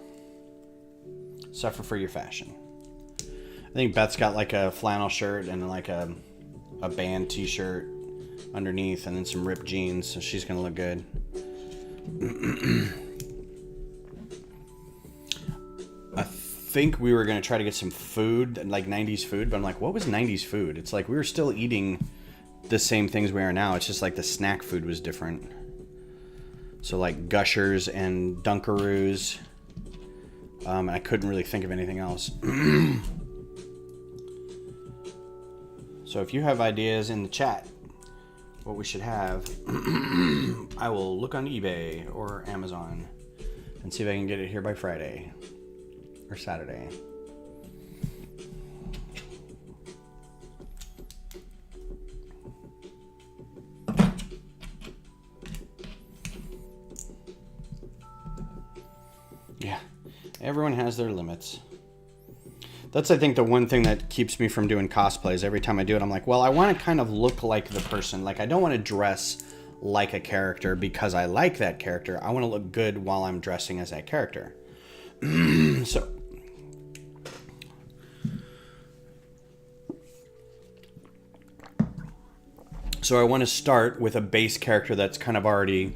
Suffer for your fashion. I think Beth's got like a flannel shirt and like a band t-shirt underneath, and then some ripped jeans, so she's gonna look good. I think we were going to try to get some food, like 90s food, but I'm like, what was 90s food? It's like we were still eating the same things we are now. It's just like the snack food was different. So like Gushers and Dunkaroos. And I couldn't really think of anything else. So if you have ideas in the chat, what we should have, I will look on eBay or Amazon and see if I can get it here by Friday or Saturday. Yeah, everyone has their limits. That's, I think, the one thing that keeps me from doing cosplays. Every time I do it, I'm like, well, I want to kind of look like the person. Like, I don't want to dress like a character because I like that character. I want to look good while I'm dressing as that character. So I want to start with a base character that's kind of already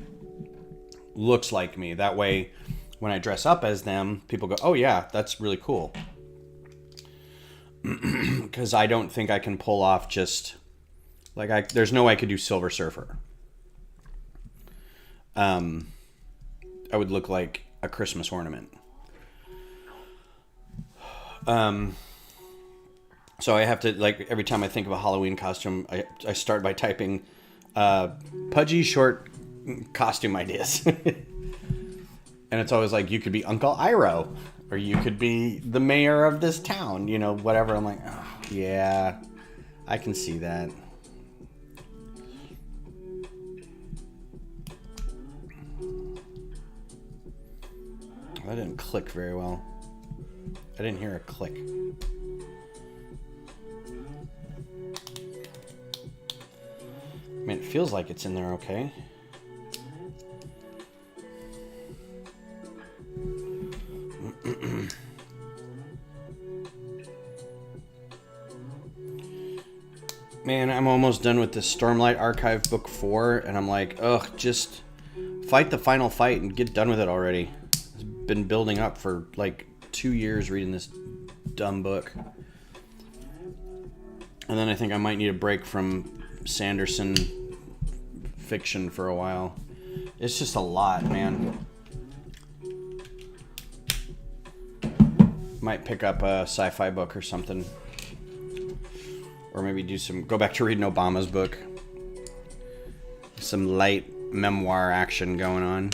looks like me. That way, when I dress up as them, people go, oh yeah, that's really cool. Because I don't think I can pull off just like there's no way I could do Silver Surfer. I would look like a Christmas ornament. So I have to, like, every time I think of a Halloween costume, I start by typing pudgy short costume ideas. And it's always like, you could be Uncle Iroh, or you could be the mayor of this town, you know, whatever. I'm like, oh, yeah, I can see that. That didn't click very well. I didn't hear a click. I mean, it feels like it's in there okay. Man, I'm almost done with this Stormlight Archive Book 4, and I'm like, ugh, just fight the final fight and get done with it already. It's been building up for like 2 years reading this dumb book. And then I think I might need a break from Sanderson fiction for a while. It's just a lot, man. Might pick up a sci-fi book or something. Or maybe go back to reading Obama's book. Some light memoir action going on.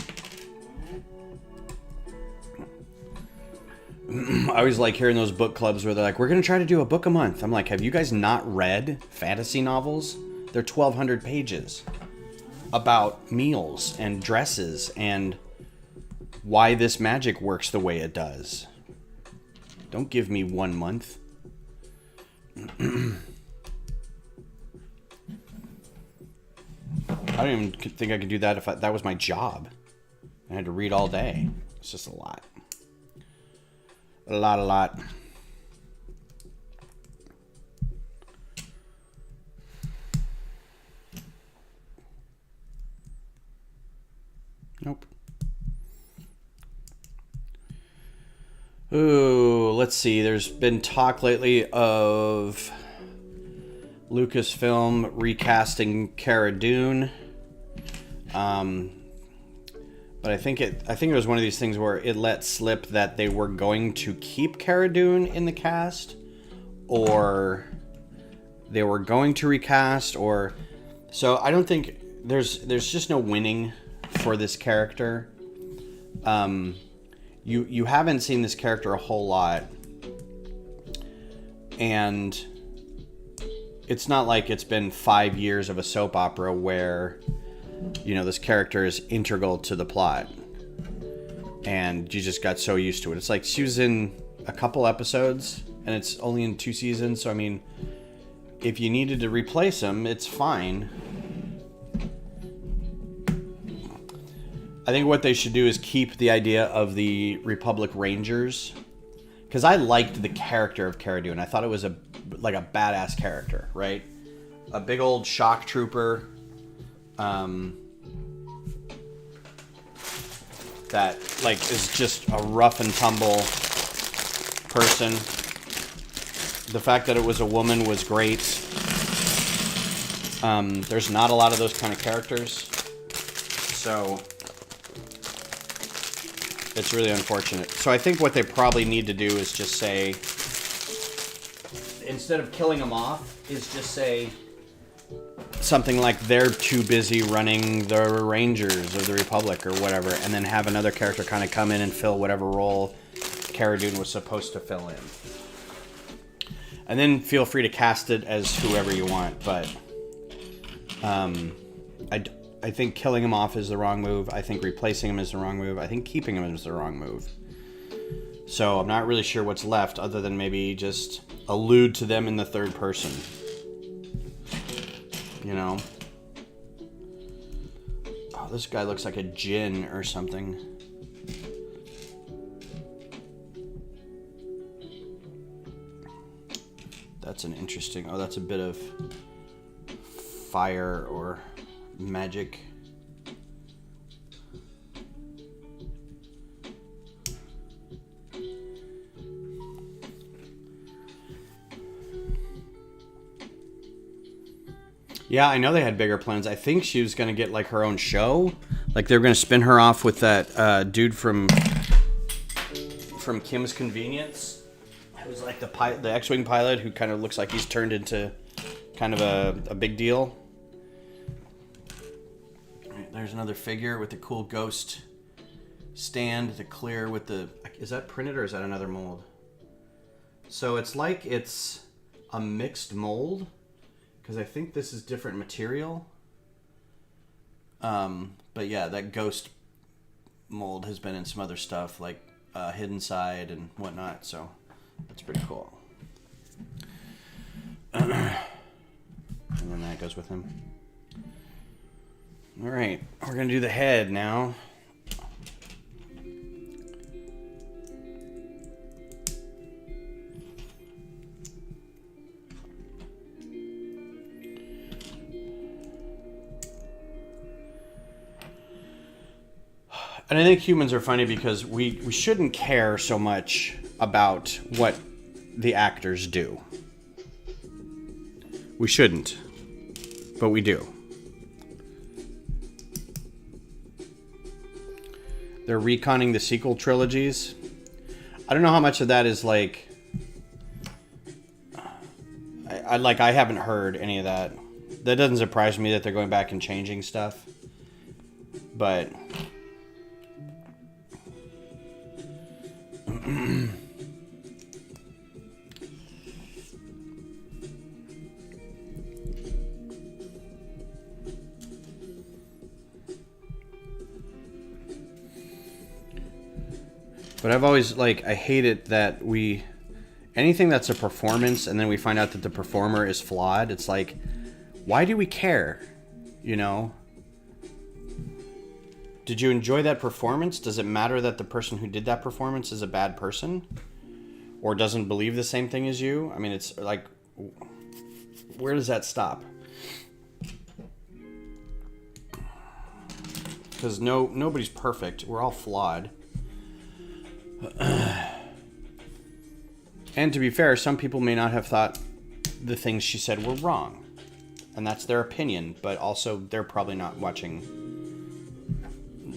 I always like hearing those book clubs where they're like, we're going to try to do a book a month. I'm like, have you guys not read fantasy novels? They're 1,200 pages about meals and dresses and why this magic works the way it does. Don't give me 1 month. I don't even think I could do that if that was my job. I had to read all day. It's just a lot. A lot. Nope. Ooh, let's see. There's been talk lately of Lucasfilm recasting Cara Dune. But I think it was one of these things where it let slip that they were going to keep Cara Dune in the cast, or they were going to recast, or so I don't think there's just no winning for this character. You haven't seen this character a whole lot, and it's not like it's been 5 years of a soap opera where, you know, this character is integral to the plot and you just got so used to it. It's like she was in a couple episodes and it's only in 2 seasons. So, I mean, if you needed to replace him, it's fine. I think what they should do is keep the idea of the Republic Rangers, because I liked the character of Cara Dune. I thought it was a badass character, right? A big old shock trooper that like is just a rough and tumble person. The fact that it was a woman was great. There's not a lot of those kind of characters, so it's really unfortunate. So I think what they probably need to do is just say, instead of killing them off, is just say something like they're too busy running the Rangers of the Republic or whatever, and then have another character kind of come in and fill whatever role Cara Dune was supposed to fill in. And then feel free to cast it as whoever you want, but I think killing him off is the wrong move. I think replacing him is the wrong move. I think keeping him is the wrong move. So I'm not really sure what's left other than maybe just allude to them in the third person. You know? Oh, this guy looks like a djinn or something. That's an interesting... Oh, that's a bit of fire or magic. Yeah, I know they had bigger plans. I think she was going to get like her own show. Like they were going to spin her off with that dude from Kim's Convenience. Who's like the X-Wing pilot who kind of looks like he's turned into kind of a big deal. Right, there's another figure with the cool ghost stand, the clear with the... Is that printed or is that another mold? So it's like it's a mixed mold. Because I think this is different material. But yeah, that ghost mold has been in some other stuff, like Hidden Side and whatnot, so that's pretty cool. And then that goes with him. Alright, we're going to do the head now. And I think humans are funny because we shouldn't care so much about what the actors do. We shouldn't. But we do. They're reconning the sequel trilogies. I don't know how much of that is like... I haven't heard any of that. That doesn't surprise me that they're going back and changing stuff. But... But I've always, like, I hate it that anything that's a performance and then we find out that the performer is flawed, it's like, why do we care? You know? Did you enjoy that performance? Does it matter that the person who did that performance is a bad person? Or doesn't believe the same thing as you? I mean, it's like, where does that stop? Because nobody's perfect. We're all flawed. And to be fair, some people may not have thought the things she said were wrong. And that's their opinion, but also they're probably not watching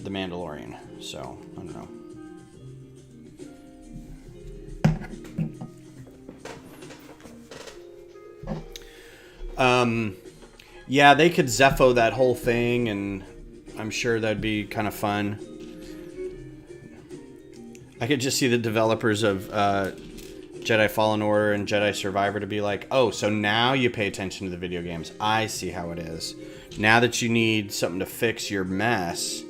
The Mandalorian. So, I don't know. Yeah, they could Zepho that whole thing, and I'm sure that'd be kind of fun. I could just see the developers of Jedi Fallen Order and Jedi Survivor to be like, oh, so now you pay attention to the video games. I see how it is. Now that you need something to fix your mess,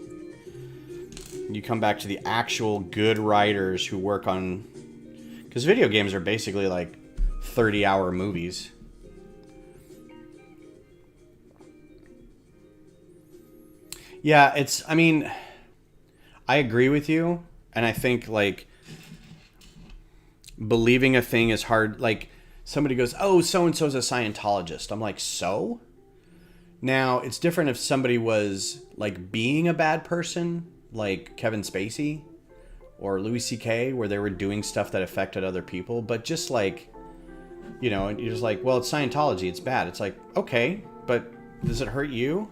you come back to the actual good writers who work on... Because video games are basically like 30-hour movies. Yeah, I mean, I agree with you. And I think, like, believing a thing is hard. Like, somebody goes, oh, so-and-so's a Scientologist. I'm like, so? Now, it's different if somebody was, like, being a bad person, like Kevin Spacey or Louis C.K., where they were doing stuff that affected other people. But just, like, you know, you're just like, well, it's Scientology. It's bad. It's like, okay, but does it hurt you?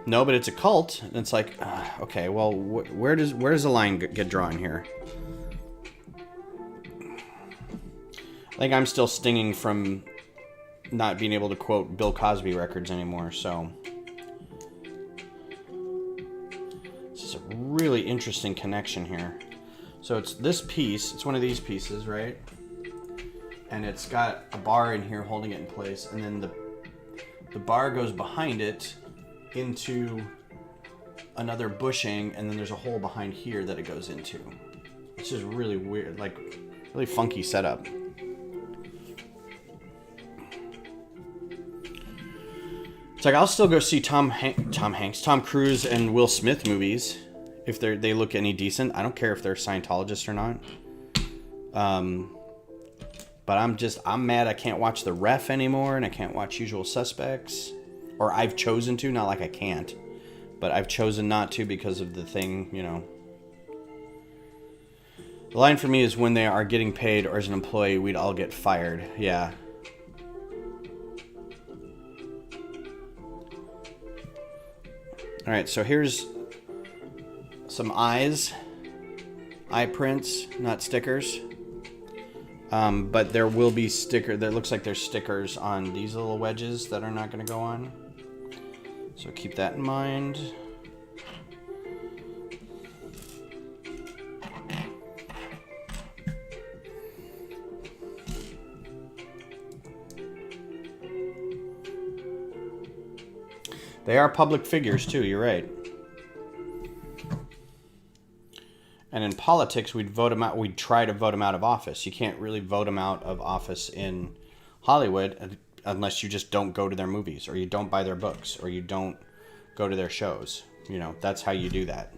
No, but it's a cult. And it's like, okay, well, where does the line get drawn here? I think I'm still stinging from not being able to quote Bill Cosby records anymore, so... This is a really interesting connection here. So it's this piece, it's one of these pieces, right? And it's got a bar in here holding it in place, and then the bar goes behind it into another bushing, and then there's a hole behind here that it goes into. This is really weird, like really funky setup. It's like I'll still go see Tom Cruise and Will Smith movies if they look any decent. I don't care if they're Scientologists or not. But I'm mad I can't watch The Ref anymore, and I can't watch Usual Suspects. Or I've chosen to, not like I can't, but I've chosen not to because of the thing, you know. The line for me is when they are getting paid or as an employee, we'd all get fired. Yeah. All right, so here's some eyes. Eye prints, not stickers. But there will be that looks like there's stickers on these little wedges that are not going to go on. So keep that in mind. They are public figures too, you're right. And in politics, we'd vote them out. We'd try to vote them out of office. You can't really vote them out of office in Hollywood unless you just don't go to their movies, or you don't buy their books, or you don't go to their shows. You know, that's how you do that.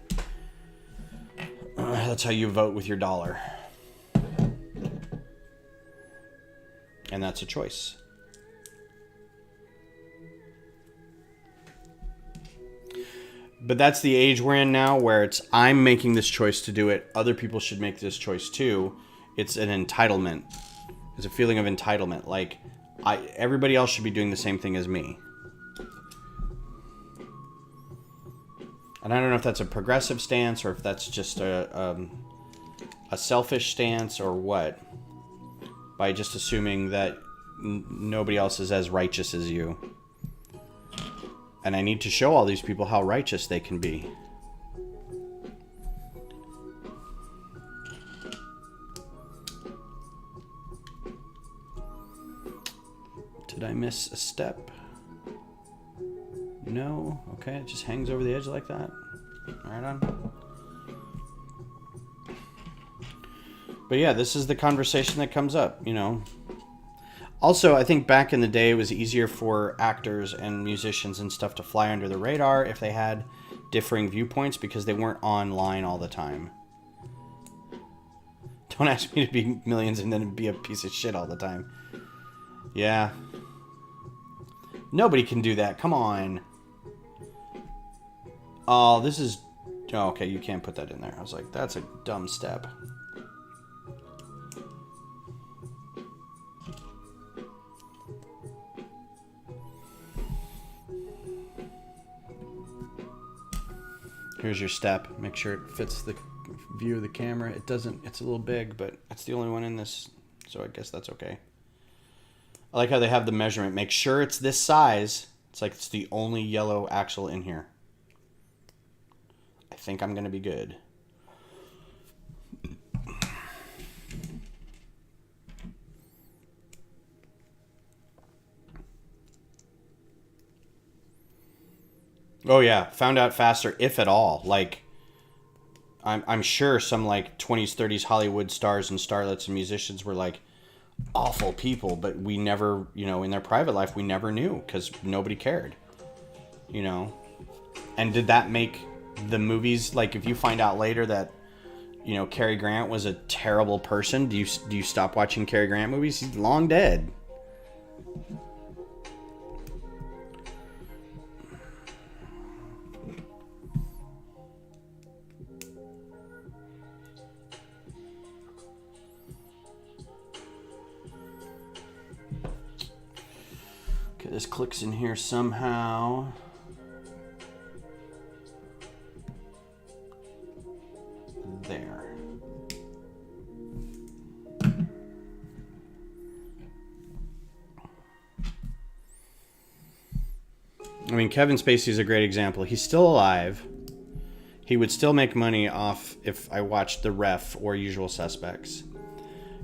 That's how you vote with your dollar. And that's a choice. But that's the age we're in now, where it's I'm making this choice to do it. Other people should make this choice too. It's an entitlement. It's a feeling of entitlement. Like everybody else should be doing the same thing as me. And I don't know if that's a progressive stance or if that's just a selfish stance or what. By just assuming that nobody else is as righteous as you. And I need to show all these people how righteous they can be. Did I miss a step? No? Okay, it just hangs over the edge like that. Right on. But yeah, this is the conversation that comes up, you know. Also, I think back in the day, it was easier for actors and musicians and stuff to fly under the radar if they had differing viewpoints because they weren't online all the time. Don't ask me to be millions and then be a piece of shit all the time. Yeah. Nobody can do that. Come on. Oh, this is... Oh, okay, you can't put that in there. I was like, that's a dumb step. Here's your step. Make sure it fits the view of the camera. It doesn't. It's a little big, but it's the only one in this, so I guess that's okay. I like how they have the measurement. Make sure it's this size. It's like it's the only yellow axle in here. I think I'm going to be good. Oh yeah, found out faster, if at all. Like, I'm sure some like 20s, 30s Hollywood stars and starlets and musicians were like awful people, but we never, you know, in their private life, we never knew because nobody cared, you know. And did that make the movies, like if you find out later that, you know, Cary Grant was a terrible person, do you stop watching Cary Grant movies? He's long dead. Okay, this clicks in here somehow. There. I mean, Kevin Spacey is a great example. He's still alive. He would still make money off if I watched The Ref or Usual Suspects.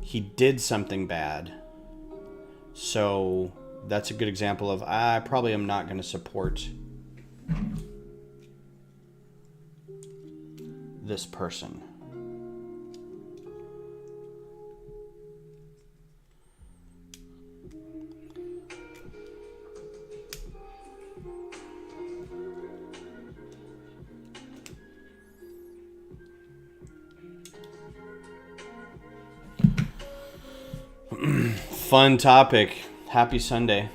He did something bad. So that's a good example of I probably am not going to support this person. Fun topic. Happy Sunday.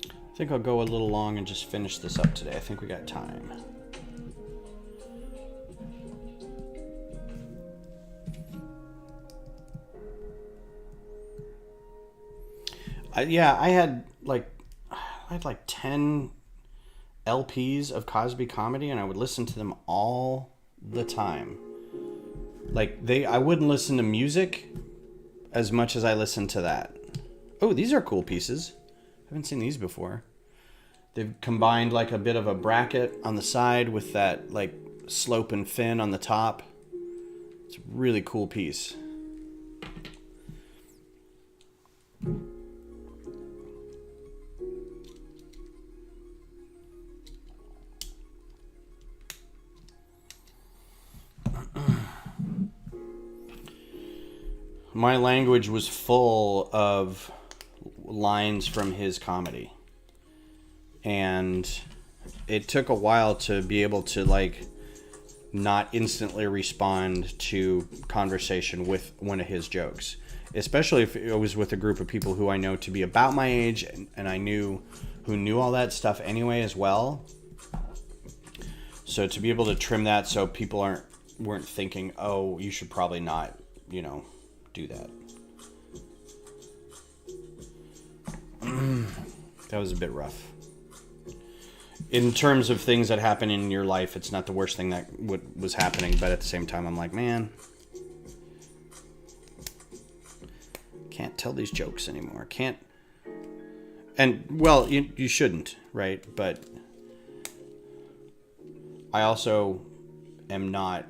I think I'll go a little long and just finish this up today. I think we got time. I had like 10 LPs of Cosby comedy, and I would listen to them all the time. I wouldn't listen to music as much as I listened to that. Oh, these are cool pieces. I haven't seen these before. They've combined like a bit of a bracket on the side with that like slope and fin on the top. It's a really cool piece. My language was full of lines from his comedy. And it took a while to be able to like not instantly respond to conversation with one of his jokes. Especially if it was with a group of people who I know to be about my age and I knew who knew all that stuff anyway as well. So to be able to trim that so people weren't thinking, oh, you should probably not, do that. That was a bit rough. In terms of things that happen in your life, it's not the worst thing that was happening, but at the same time, I'm like, man, can't tell these jokes anymore. Can't. And, well, you shouldn't, right? But I also am not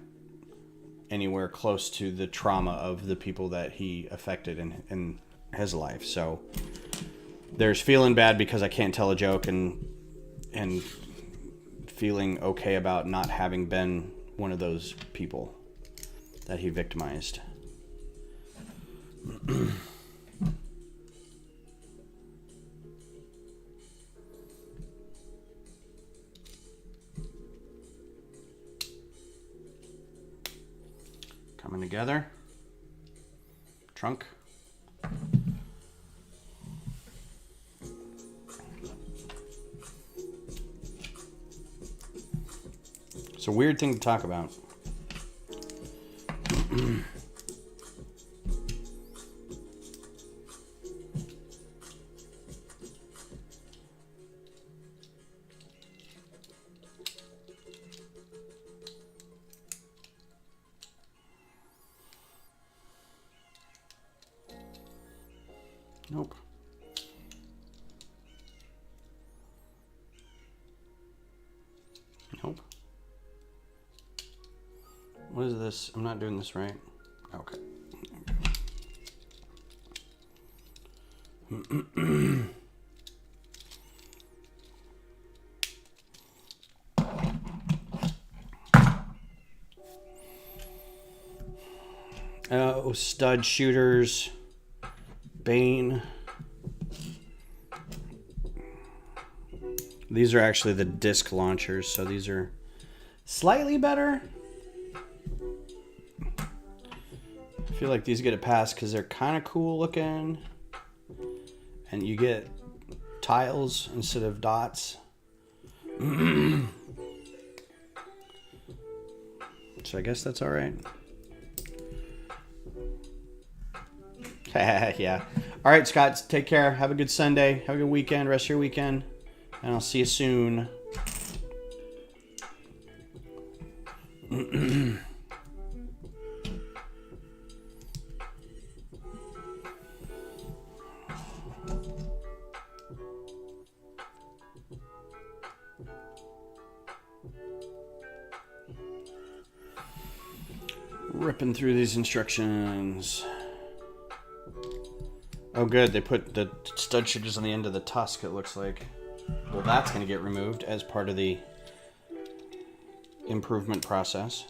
anywhere close to the trauma of the people that he affected in his life. So there's feeling bad because I can't tell a joke and feeling okay about not having been one of those people that he victimized. Coming together. Trunk. It's a weird thing to talk about. Nope. Nope. What is this? I'm not doing this right. Okay. Oh, stud shooters. Bane. These are actually the disc launchers, so these are slightly better. I feel like these get a pass because they're kind of cool looking. And you get tiles instead of dots. So I guess that's all right. Yeah. All right, Scott, take care. Have a good Sunday. Have a good weekend, rest of your weekend. And I'll see you soon. Ripping through these instructions. Oh, good. They put the stud shooters on the end of the Tusk, it looks like. Well, that's going to get removed as part of the improvement process.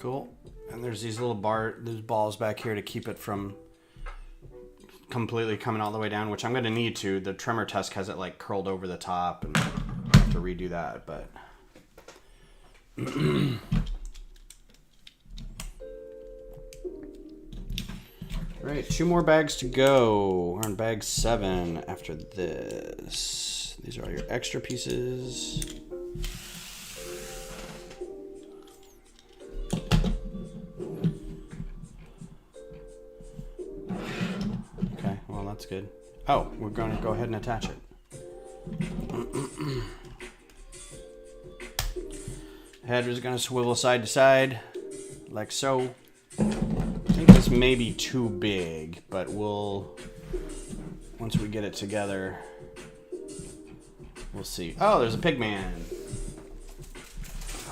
Cool. And there's these little there's balls back here to keep it from completely coming all the way down, which I'm going to need to. The trimmer Tusk has it like curled over the top, and I have to redo that, but... Alright, 2 more bags to go. We're on bag 7 after this. These are all your extra pieces. Okay, well that's good. Oh, we're going to go ahead and attach it. Head is going to swivel side to side, like so. I think this may be too big, but we'll, once we get it together, we'll see. Oh, there's a pig man.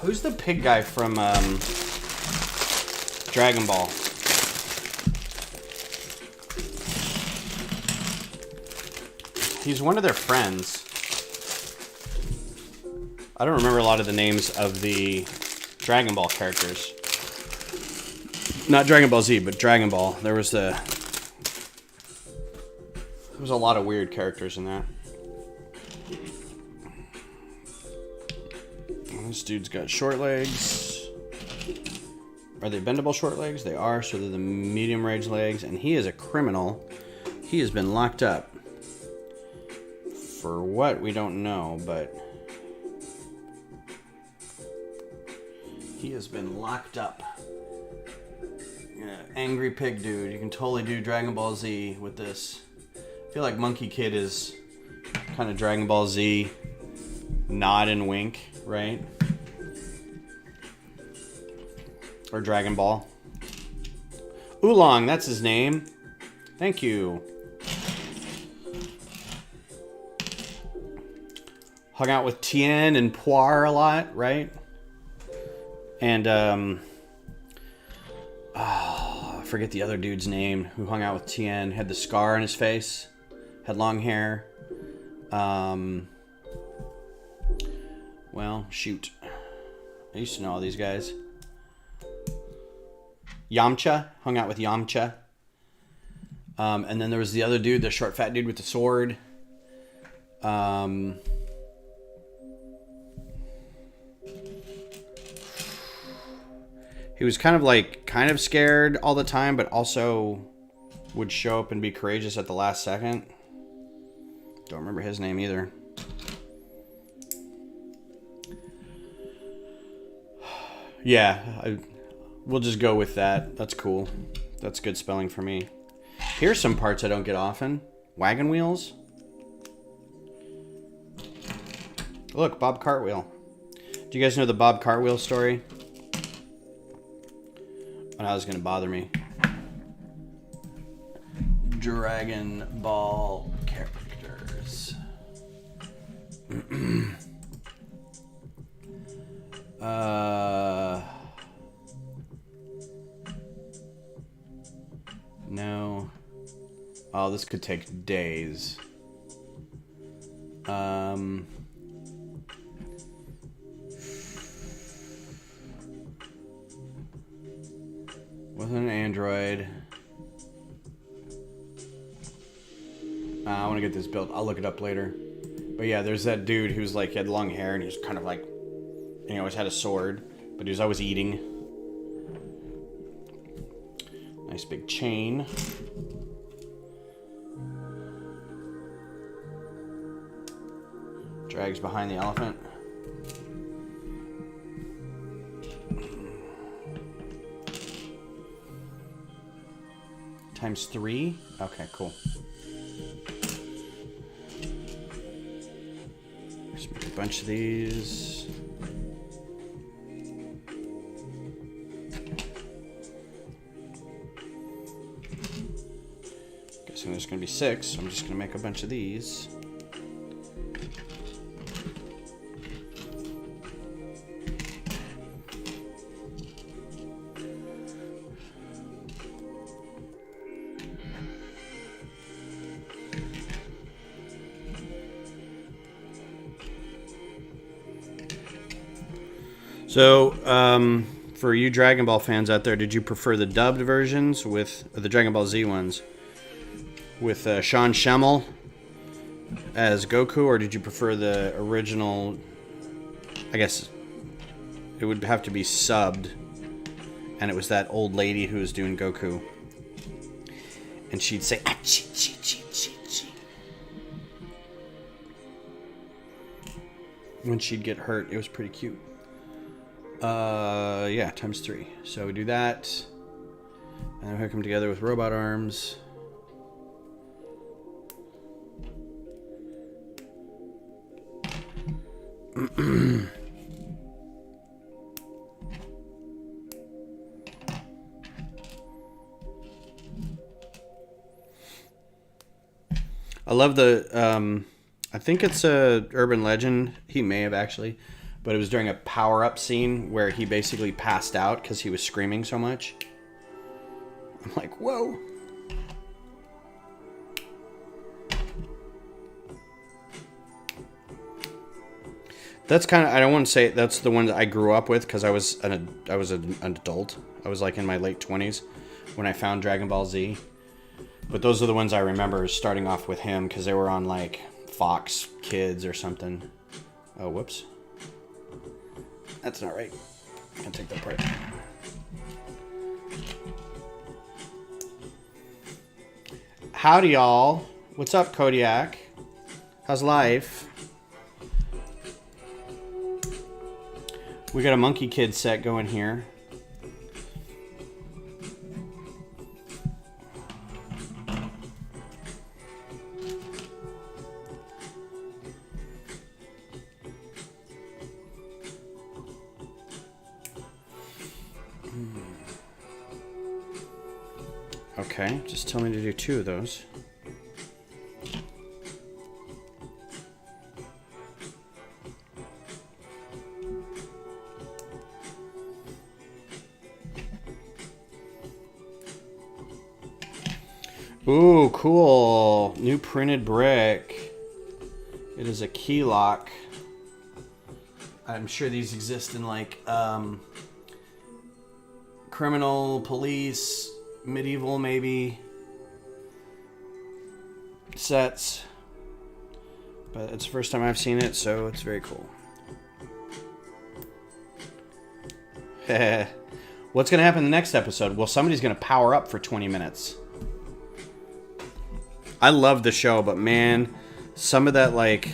Who's the pig guy from Dragon Ball? He's one of their friends. I don't remember a lot of the names of the Dragon Ball characters. Not Dragon Ball Z, but Dragon Ball. There was a lot of weird characters in that. This dude's got short legs. Are they bendable short legs? They are, so they're the medium range legs. And he is a criminal. He has been locked up. For what, we don't know, but... he has been locked up. Yeah, angry pig dude. You can totally do Dragon Ball Z with this. I feel like Monkey Kid is kind of Dragon Ball Z nod and wink, right? Or Dragon Ball. Oolong, that's his name. Thank you. Hung out with Tien and Poir a lot, right? And, I forget the other dude's name who hung out with Tien, had the scar on his face, had long hair. Well, shoot. I used to know all these guys. Yamcha, hung out with Yamcha. And then there was the other dude, the short fat dude with the sword. He was kind of scared all the time, but also would show up and be courageous at the last second. Don't remember his name either. Yeah, we'll just go with that. That's cool. That's good spelling for me. Here's some parts I don't get often. Wagon wheels. Look, Bob Cartwheel. Do you guys know the Bob Cartwheel story? Oh, that was going to bother me. Dragon Ball characters. No. Oh, this could take days. Wasn't an android. I want to get this built. I'll look it up later. But yeah, there's that dude who's like, he had long hair and he was kind of like, and he always had a sword, but he was always eating. Nice big chain. Drags behind the elephant. Times 3? Okay, cool. Just make a bunch of these. Guessing there's gonna be 6, so I'm just gonna make a bunch of these. So, for you Dragon Ball fans out there, did you prefer the dubbed versions with the Dragon Ball Z ones with Sean Schemmel as Goku, or did you prefer the original? I guess it would have to be subbed, and it was that old lady who was doing Goku, and she'd say ah, chi, chi, chi, chi, chi. When she'd get hurt. It was pretty cute. Yeah, ×3. So we do that, and we hook them together with robot arms. I love the, I think it's a urban legend. He may have actually, but it was during a power-up scene where he basically passed out because he was screaming so much. I'm like, whoa. That's kind of, I don't want to say that's the one that I grew up with because I was an adult. I was like in my late 20s when I found Dragon Ball Z. But those are the ones I remember starting off with him because they were on like Fox Kids or something. Oh, whoops. That's not right. I can take that part. Howdy, y'all. What's up, Kodiak? How's life? We got a Monkey Kid set going here. Okay, just tell me to do 2 of those. Ooh, cool. New printed brick. It is a key lock. I'm sure these exist in like criminal, police, medieval maybe sets. But it's the first time I've seen it, so it's very cool. What's going to happen in the next episode? Well, somebody's going to power up for 20 minutes. I love the show, but man, some of that, like,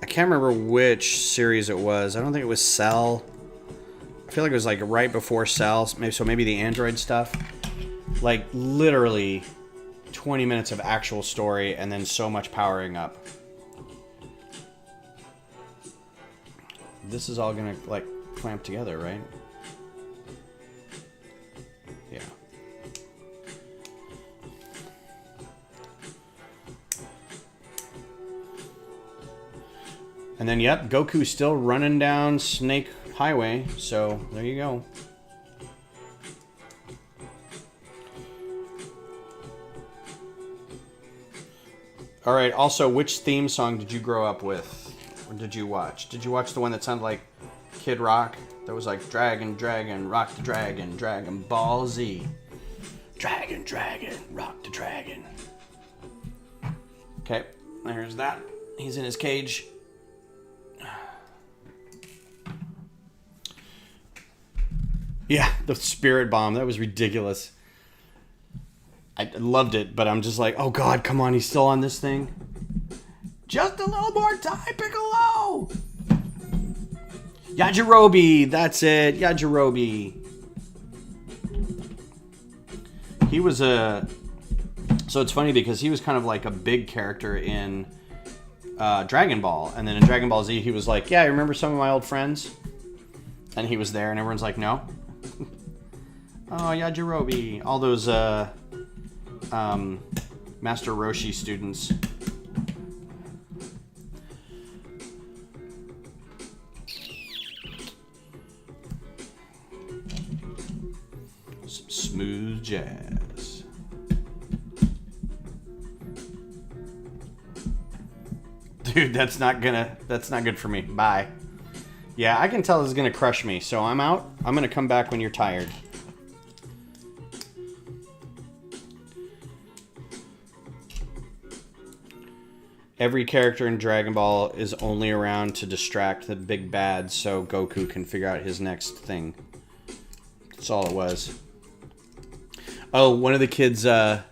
I can't remember which series it was. I don't think it was Cell. I feel like it was like right before Cell, maybe the Android stuff. Like literally 20 minutes of actual story and then so much powering up. This is all gonna like clamp together, right? Yeah. And then, yep, Goku's still running down Snake Highway, so there you go. All right, also, which theme song did you grow up with? Or did you watch? Did you watch the one that sounded like Kid Rock? That was like Dragon, Dragon, Rock the Dragon, Dragon Ball Z. Dragon, Dragon, Rock the Dragon. Okay, there's that. He's in his cage. Yeah, the spirit bomb. That was ridiculous. I loved it, but I'm just like, oh God, come on, he's still on this thing. Just a little more time, Piccolo! Yajirobe, that's it, Yajirobe. He was a... So it's funny because he was kind of like a big character in Dragon Ball. And then in Dragon Ball Z, he was like, yeah, I remember some of my old friends. And he was there, and everyone's like, no. Oh, Yajirobe. All those Master Roshi students. Some smooth jazz. Dude, that's not good for me. Bye. Yeah, I can tell this is going to crush me, so I'm out. I'm going to come back when you're tired. Every character in Dragon Ball is only around to distract the big bad so Goku can figure out his next thing. That's all it was. Oh, one of the kids at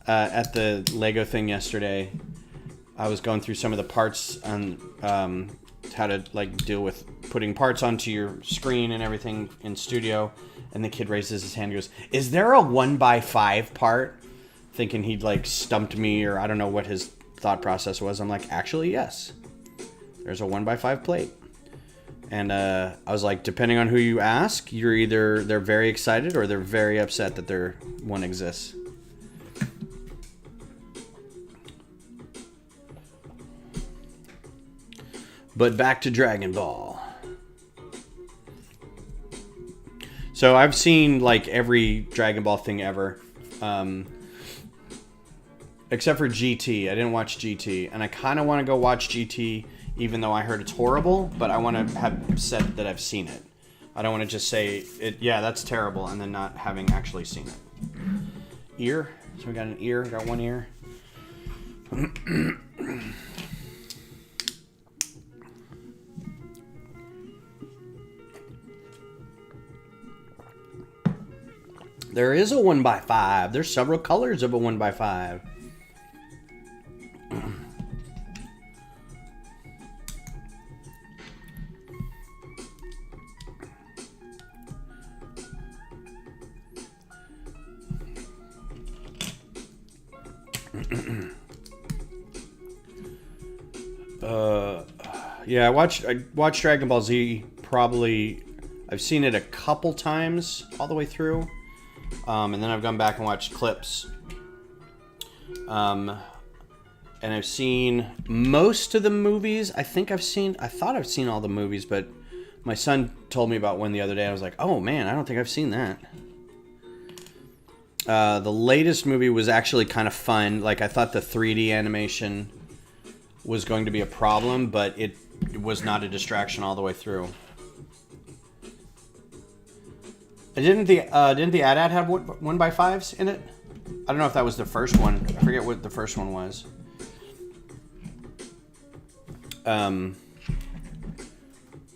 the Lego thing yesterday, I was going through some of the parts on how to like deal with putting parts onto your screen and everything in Studio, and the kid raises his hand and goes, "Is there a 1x5 part?" Thinking he'd like stumped me, or I don't know what his thought process was. I'm like, actually, yes. There's a 1x5 plate. And I was like, depending on who you ask, you're either they're very excited or they're very upset that there one exists. But back to Dragon Ball. So I've seen like every Dragon Ball thing ever. Except for GT. I didn't watch GT. And I kind of want to go watch GT, even though I heard it's horrible. But I want to have said that I've seen it. I don't want to just say, yeah, that's terrible, and then not having actually seen it. Ear. So we got an ear. Got one ear. There is a 1x5. There's several colors of a 1x5. Yeah, I watched Dragon Ball Z probably. I've seen it a couple times all the way through, and then I've gone back and watched clips. And I've seen most of the movies. I thought I've seen all the movies, but my son told me about one the other day. I was like, oh man, I don't think I've seen that. The latest movie was actually kind of fun. Like, I thought the 3D animation was going to be a problem, but it was not a distraction all the way through. Didn't the AT-AT have 1x5s in it? I don't know if that was the first one. I forget what the first one was.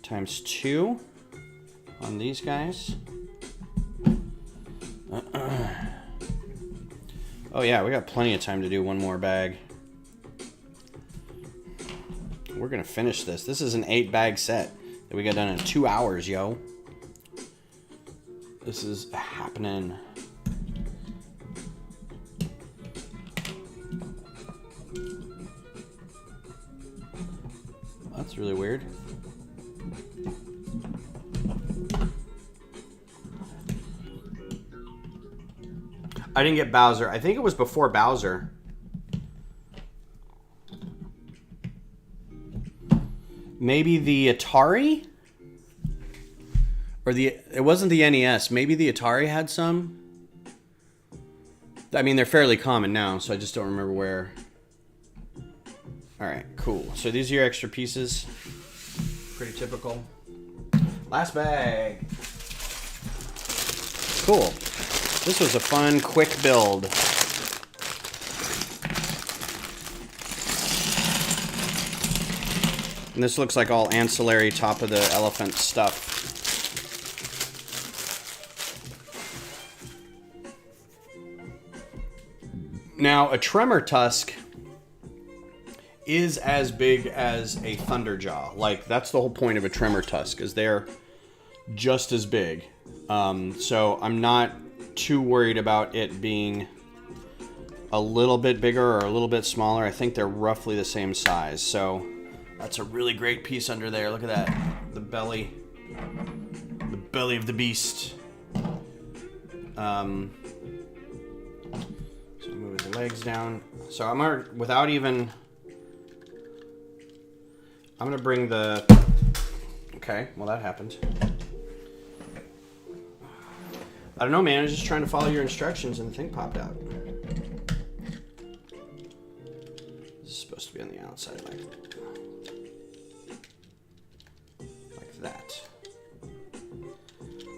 Times 2 on these guys. Oh yeah, we got plenty of time to do one more bag. We're gonna finish this. This is an 8-bag set that we got done in 2 hours, yo. This is happening. That's really weird. I didn't get Bowser. I think it was before Bowser. Maybe the Atari? Or it wasn't the NES. Maybe the Atari had some. I mean, they're fairly common now, so I just don't remember where. Alright, cool. So these are your extra pieces. Pretty typical. Last bag. Cool. This was a fun, quick build. And this looks like all ancillary top of the elephant stuff. Now, a Tremor Tusk is as big as a Thunderjaw. Like, that's the whole point of a Tremor Tusk, is they're just as big. So I'm not too worried about it being a little bit bigger or a little bit smaller. I think they're roughly the same size. So that's a really great piece under there. Look at that. The belly of the beast. So move the legs down. So I'm gonna, I'm gonna bring the, okay, well that happened. I don't know, man. I was just trying to follow your instructions and the thing popped out. This is supposed to be on the outside. that.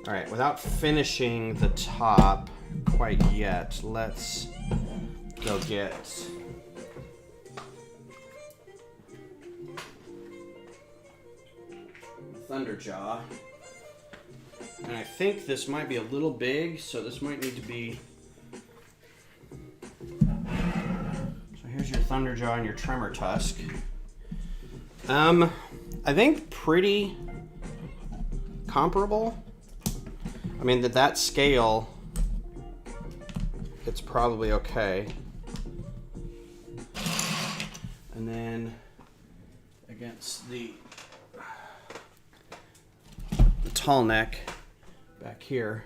All right, without finishing the top quite yet, let's go get Thunderjaw. And I think this might be a little big, so this might need to be... So here's your Thunderjaw and your Tremor Tusk. I think pretty comparable. I mean, that scale, it's probably okay. And then against the tall neck back here,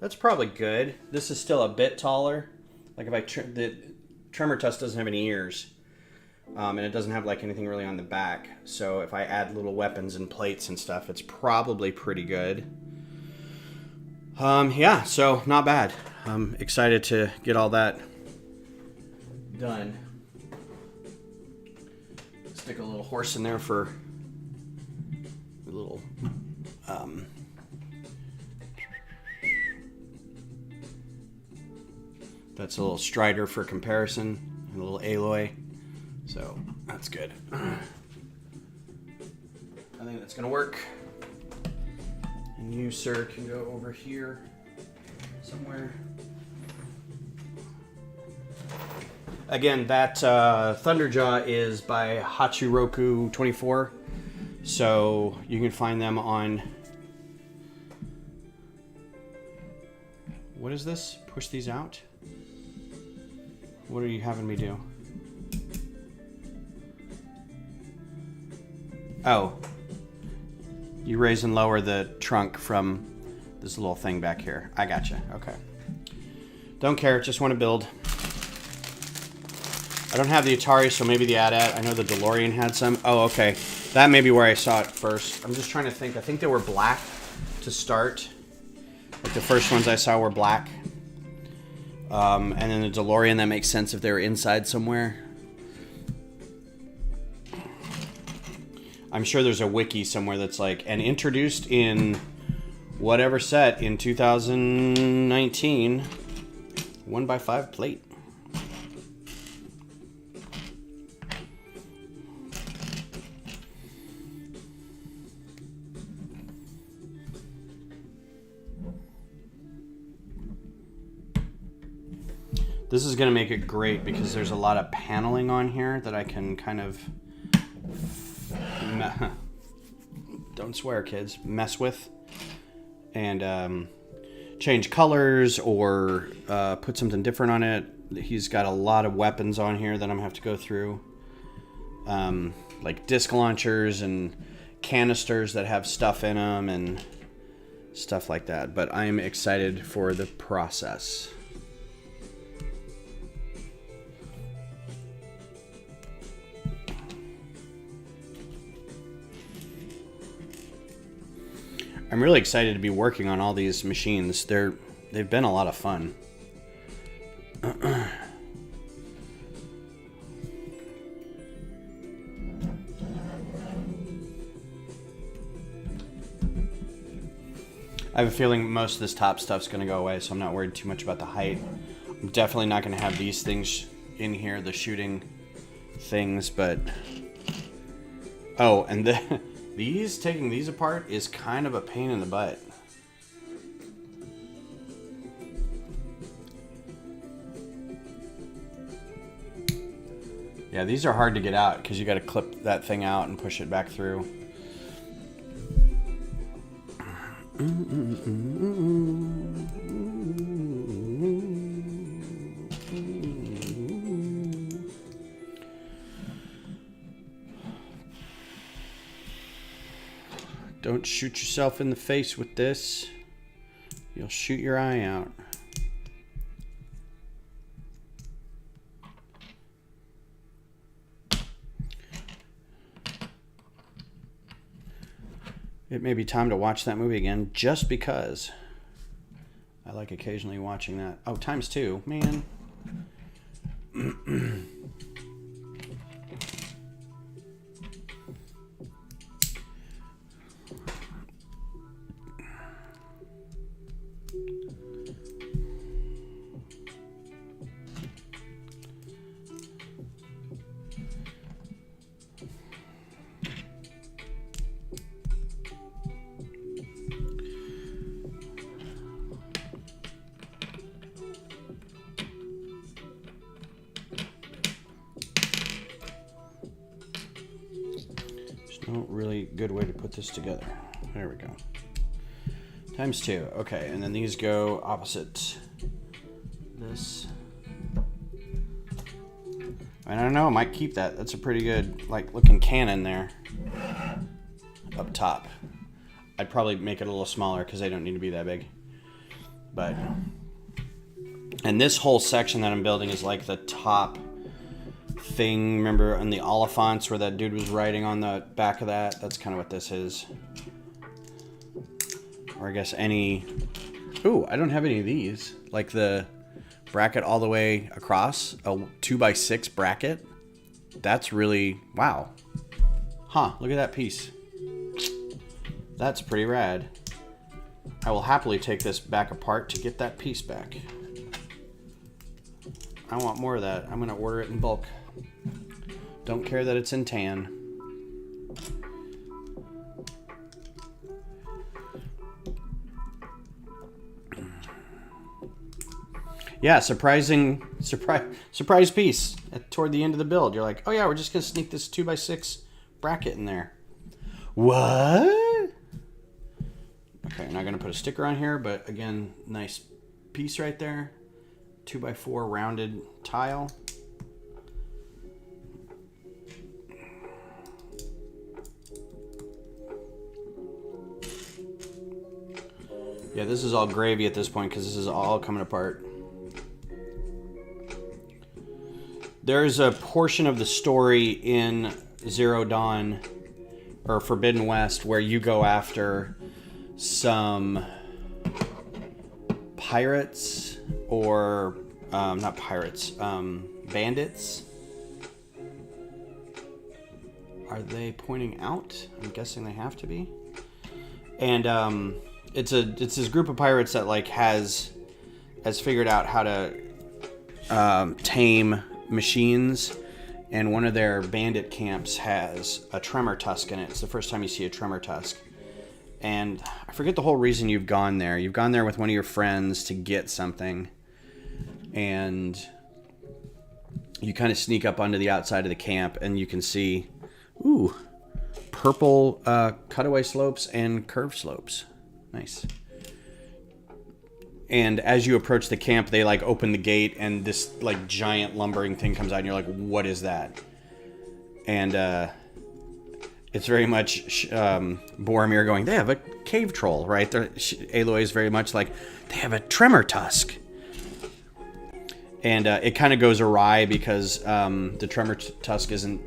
that's probably good. This is still a bit taller. Like if the Tremor Tusk doesn't have any ears, and it doesn't have like anything really on the back. So if I add little weapons and plates and stuff, it's probably pretty good. Yeah, so not bad. I'm excited to get all that done. Stick a little horse in there for a little that's a little Strider for comparison, and a little Aloy, so that's good. I think that's gonna work. And you, sir, can go over here somewhere. Again, that Thunderjaw is by Hachiroku 24, so you can find them on... What is this? Push these out? What are you having me do? Oh. You raise and lower the trunk from this little thing back here. I gotcha. Okay. Don't care. Just want to build. I don't have the Atari, so maybe the AT-AT. I know the DeLorean had some. Oh, okay. That may be where I saw it first. I'm just trying to think. I think they were black to start. Like the first ones I saw were black. And then the DeLorean, that makes sense if they were inside somewhere. I'm sure there's a wiki somewhere that's like, and introduced in whatever set in 2019, 1x5 plate. This is going to make it great because there's a lot of paneling on here that I can kind of, don't swear kids, mess with. And change colors or put something different on it. He's got a lot of weapons on here that I'm going to have to go through. Like disc launchers and canisters that have stuff in them and stuff like that. But I'm excited for the process. I'm really excited to be working on all these machines. They've been a lot of fun. I have a feeling most of this top stuff's going to go away, so I'm not worried too much about the height. I'm definitely not going to have these things in here, the shooting things, but... Oh, and taking these apart is kind of a pain in the butt. Yeah, these are hard to get out because you got to clip that thing out and push it back through. Don't shoot yourself in the face with this. You'll shoot your eye out. It may be time to watch that movie again just because I like occasionally watching that. Oh, ×2, man. No really good way to put this together. There we go. Times 2. Okay, and then these go opposite this. I don't know, I might keep that. That's a pretty good, like, looking cannon there. Up top. I'd probably make it a little smaller because they don't need to be that big. But, and this whole section that I'm building is like the top thing. Remember on the Oliphants where that dude was riding on the back of that? That's kind of what this is. Or I guess any... Ooh, I don't have any of these. Like the bracket all the way across. A 2x6 bracket. That's really... Wow. Huh, look at that piece. That's pretty rad. I will happily take this back apart to get that piece back. I want more of that. I'm going to order it in bulk. Don't care that it's in tan. Yeah, surprise piece toward the end of the build. You're like, oh yeah, we're just gonna sneak this 2x6 bracket in there. What? Okay, I'm not gonna put a sticker on here, but again, nice piece right there. 2x4 rounded tile. Yeah, this is all gravy at this point because this is all coming apart. There's a portion of the story in Zero Dawn or Forbidden West where you go after some pirates or not pirates, bandits. Are they pointing out? I'm guessing they have to be. And it's this group of pirates that like has figured out how to tame machines, and one of their bandit camps has a tremor tusk in it. It's the first time you see a tremor tusk. And I forget the whole reason you've gone there. You've gone there with one of your friends to get something, and you kind of sneak up onto the outside of the camp, and you can see, ooh, purple cutaway slopes and curved slopes. Nice. And as you approach the camp, they like open the gate and this like giant lumbering thing comes out and you're like, what is that? And it's very much Boromir going, they have a cave troll, right? Aloy is very much like, they have a tremor tusk. And it kind of goes awry because the tremor tusk isn't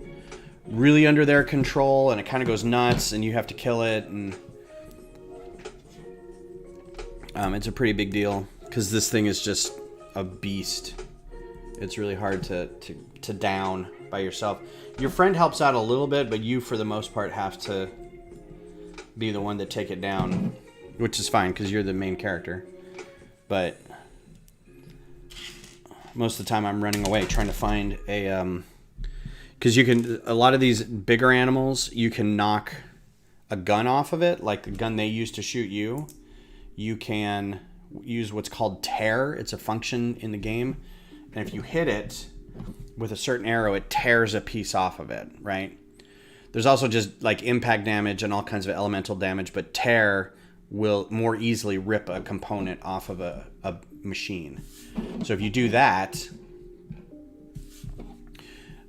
really under their control, and it kind of goes nuts and you have to kill it, and it's a pretty big deal because this thing is just a beast. It's really hard to down by yourself. Your friend helps out a little bit, but you, for the most part, have to be the one to take it down, which is fine because you're the main character. But most of the time, I'm running away trying to find a because you can, a lot of these bigger animals, you can knock a gun off of it, like the gun they use to shoot you. You can use what's called tear. It's a function in the game. And if you hit it with a certain arrow, it tears a piece off of it, right? There's also just like impact damage and all kinds of elemental damage, but tear will more easily rip a component off of a machine. So if you do that,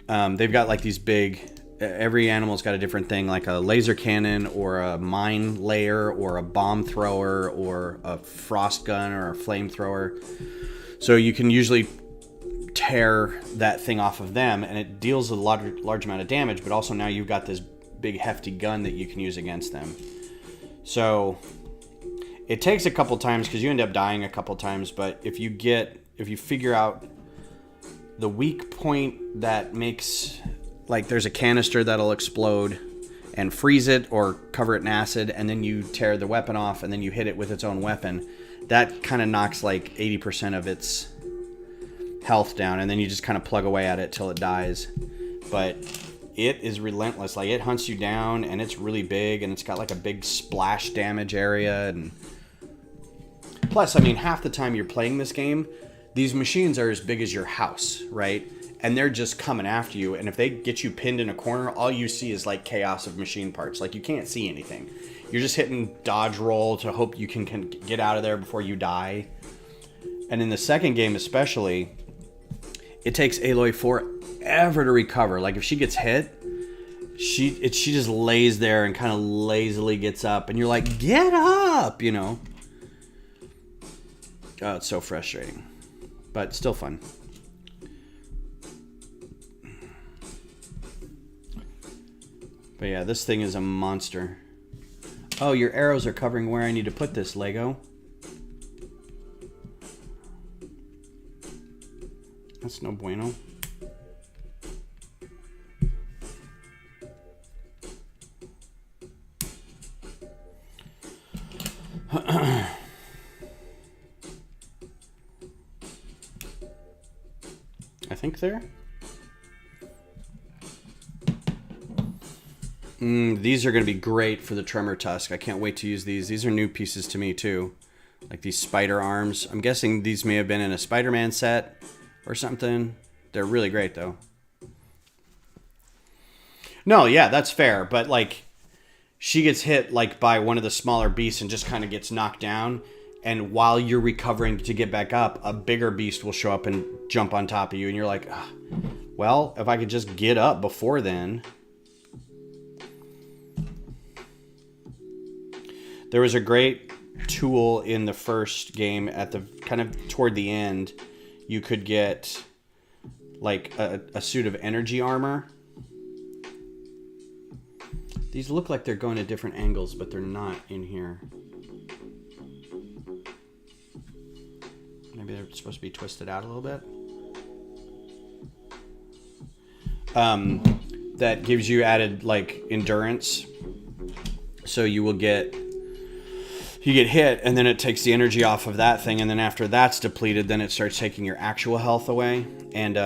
they've got like these big... Every animal's got a different thing, like a laser cannon or a mine layer or a bomb thrower or a frost gun or a flamethrower. So you can usually tear that thing off of them, and it deals a large amount of damage, but also now you've got this big hefty gun that you can use against them. So it takes a couple times because you end up dying a couple times, but if you figure out the weak point that makes... Like there's a canister that'll explode and freeze it or cover it in acid, and then you tear the weapon off and then you hit it with its own weapon. That kind of knocks like 80% of its health down, and then you just kind of plug away at it till it dies. But it is relentless. Like it hunts you down, and it's really big, and it's got like a big splash damage area. And plus, I mean, half the time you're playing this game, these machines are as big as your house, right? and they're just coming after you. And if they get you pinned in a corner, all you see is like chaos of machine parts. Like you can't see anything. You're just hitting dodge roll to hope you can get out of there before you die. And in the second game especially, it takes Aloy forever to recover. Like if she gets hit, she just lays there and kind of lazily gets up, and you're like, get up, you know. Oh, it's so frustrating, but still fun. But yeah, this thing is a monster. Oh, your arrows are covering where I need to put this, Lego. That's no bueno. I think there. These are going to be great for the Tremor Tusk. I can't wait to use these. These are new pieces to me too. Like these spider arms. I'm guessing these may have been in a Spider-Man set or something. They're really great though. No, yeah, that's fair. But like, she gets hit like by one of the smaller beasts and just kind of gets knocked down. And while you're recovering to get back up, a bigger beast will show up and jump on top of you. And you're like, well, if I could just get up before then. There was a great tool in the first game at the kind of toward the end. You could get like a suit of energy armor. These look like they're going at different angles, but they're not in here. Maybe they're supposed to be twisted out a little bit. That gives you added like endurance. So you will get... You get hit, and then it takes the energy off of that thing, and then after that's depleted, then it starts taking your actual health away. And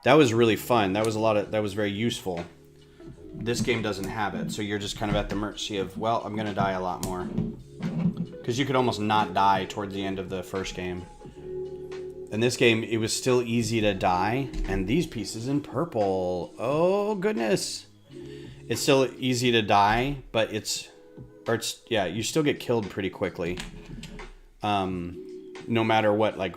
that was really fun. That was very useful. This game doesn't have it, so you're just kind of at the mercy of, well, I'm gonna die a lot more. Because you could almost not die towards the end of the first game. In this game, it was still easy to die, and these pieces in purple. Oh goodness. It's still easy to die, but yeah, you still get killed pretty quickly. No matter what like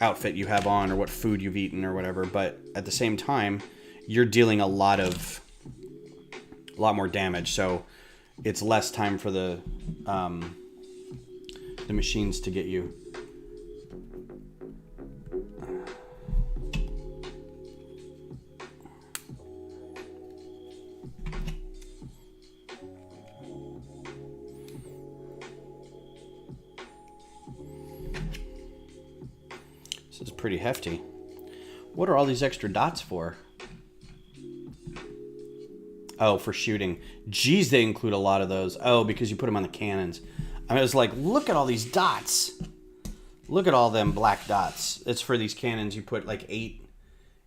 outfit you have on or what food you've eaten or whatever, but at the same time, you're dealing a lot more damage, so it's less time for the machines to get you. This is pretty hefty. What are all these extra dots for? Oh, for shooting. Geez, they include a lot of those. Oh, because you put them on the cannons. I was like, look at all these dots. Look at all them black dots. It's for these cannons. You put like 8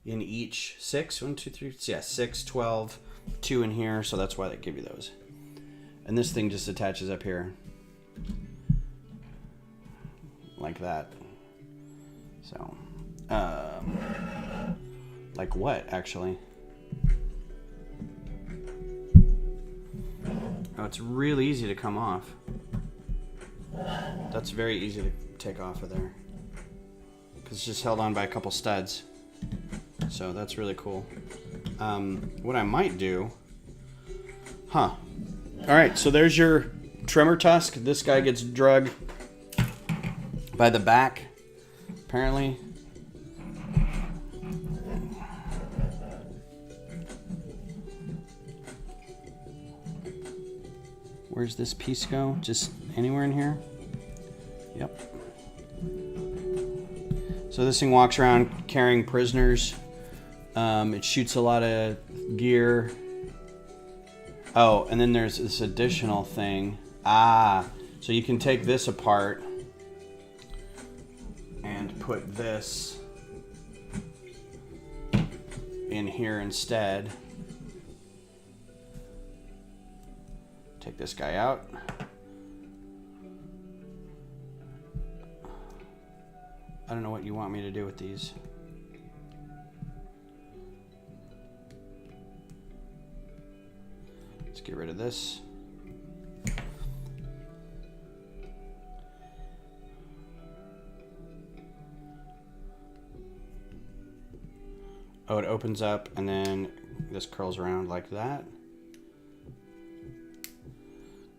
in each. 6? 1, 2, 3. Yeah, 6, 12. 2 in here. So that's why they give you those. And this thing just attaches up here. Like that. So, like what, actually? Oh, it's really easy to come off. That's very easy to take off of there. Because it's just held on by a couple studs. So that's really cool. What I might do... Alright, so there's your Tremor Tusk. This guy gets drugged by the back. Apparently. Where's this piece go? Just anywhere in here? Yep. So this thing walks around carrying prisoners. It shoots a lot of gear. Oh, and then there's this additional thing. So you can take this apart and put this in here instead. Take this guy out. I don't know what you want me to do with these. Let's get rid of this. Oh, it opens up and then this curls around like that.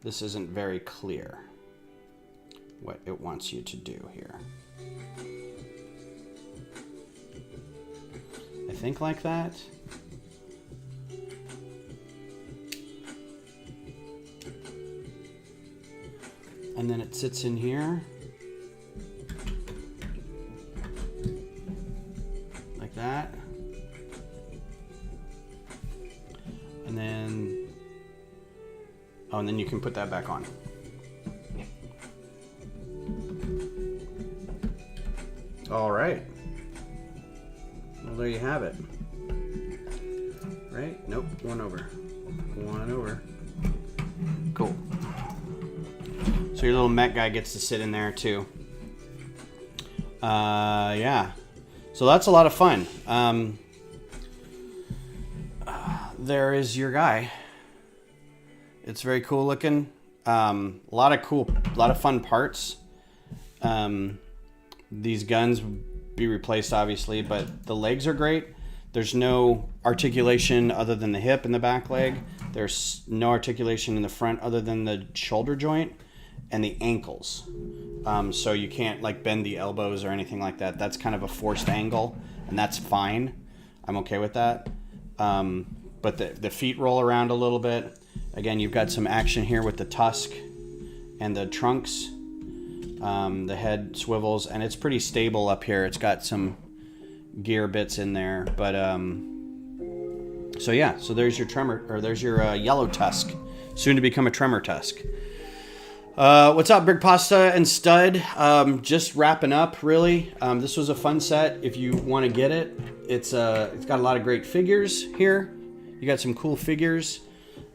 This isn't very clear what it wants you to do here. I think like that. And then it sits in here. Like that. And then, oh, and then you can put that back on. All right. Well, there you have it. Right? Nope, one over. One over. Cool. So your little mech guy gets to sit in there too. Yeah. So that's a lot of fun. There is your guy. It's very cool looking. A lot of fun parts. These guns be replaced obviously, but the legs are great. There's no articulation other than the hip and the back leg. There's no articulation in the front other than the shoulder joint and the ankles. So you can't like bend the elbows or anything like that. That's kind of a forced angle, and that's fine. I'm okay with that. But the feet roll around a little bit. Again, you've got some action here with the tusk and the trunks. The head swivels, and it's pretty stable up here. It's got some gear bits in there, but so yeah. So there's your tremor, or there's your yellow tusk, soon to become a tremor tusk. What's up, Brick Pasta and Stud? Just wrapping up, really. This was a fun set. If you want to get it, it's got a lot of great figures here. You got some cool figures.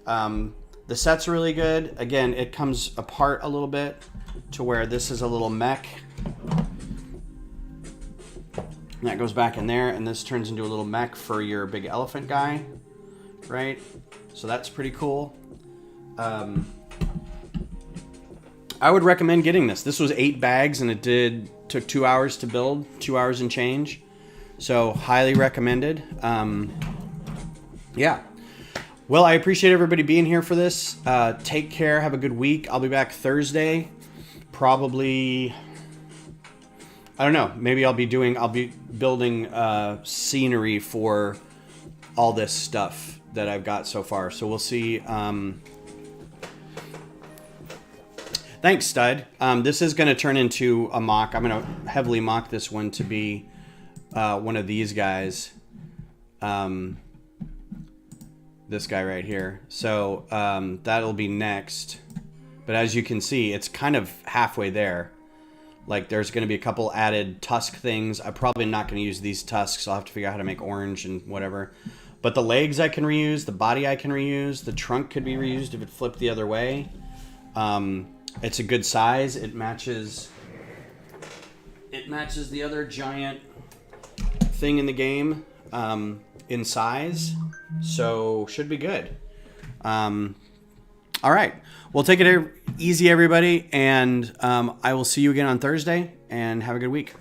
The set's really good. Again, it comes apart a little bit to where this is a little mech. And that goes back in there, and this turns into a little mech for your big elephant guy, right? So that's pretty cool. I would recommend getting this. This was 8 bags, and it took 2 hours to build, 2 hours and change. So highly recommended. Yeah. Well, I appreciate everybody being here for this. Take care. Have a good week. I'll be back Thursday. Probably, I don't know. Maybe I'll be building scenery for all this stuff that I've got so far. So we'll see. Thanks, Stud. This is going to turn into a mock. I'm going to heavily mock this one to be one of these guys. This guy right here. So that'll be next. But as you can see, it's kind of halfway there. Like there's going to be a couple added tusk things. I'm probably not going to use these tusks. I'll have to figure out how to make orange and whatever. But the legs I can reuse. The body I can reuse. The trunk could be reused if it flipped the other way. It's a good size. It matches the other giant thing in the game in size. So should be good. All right. Well, take it easy, everybody. And I will see you again on Thursday. And have a good week.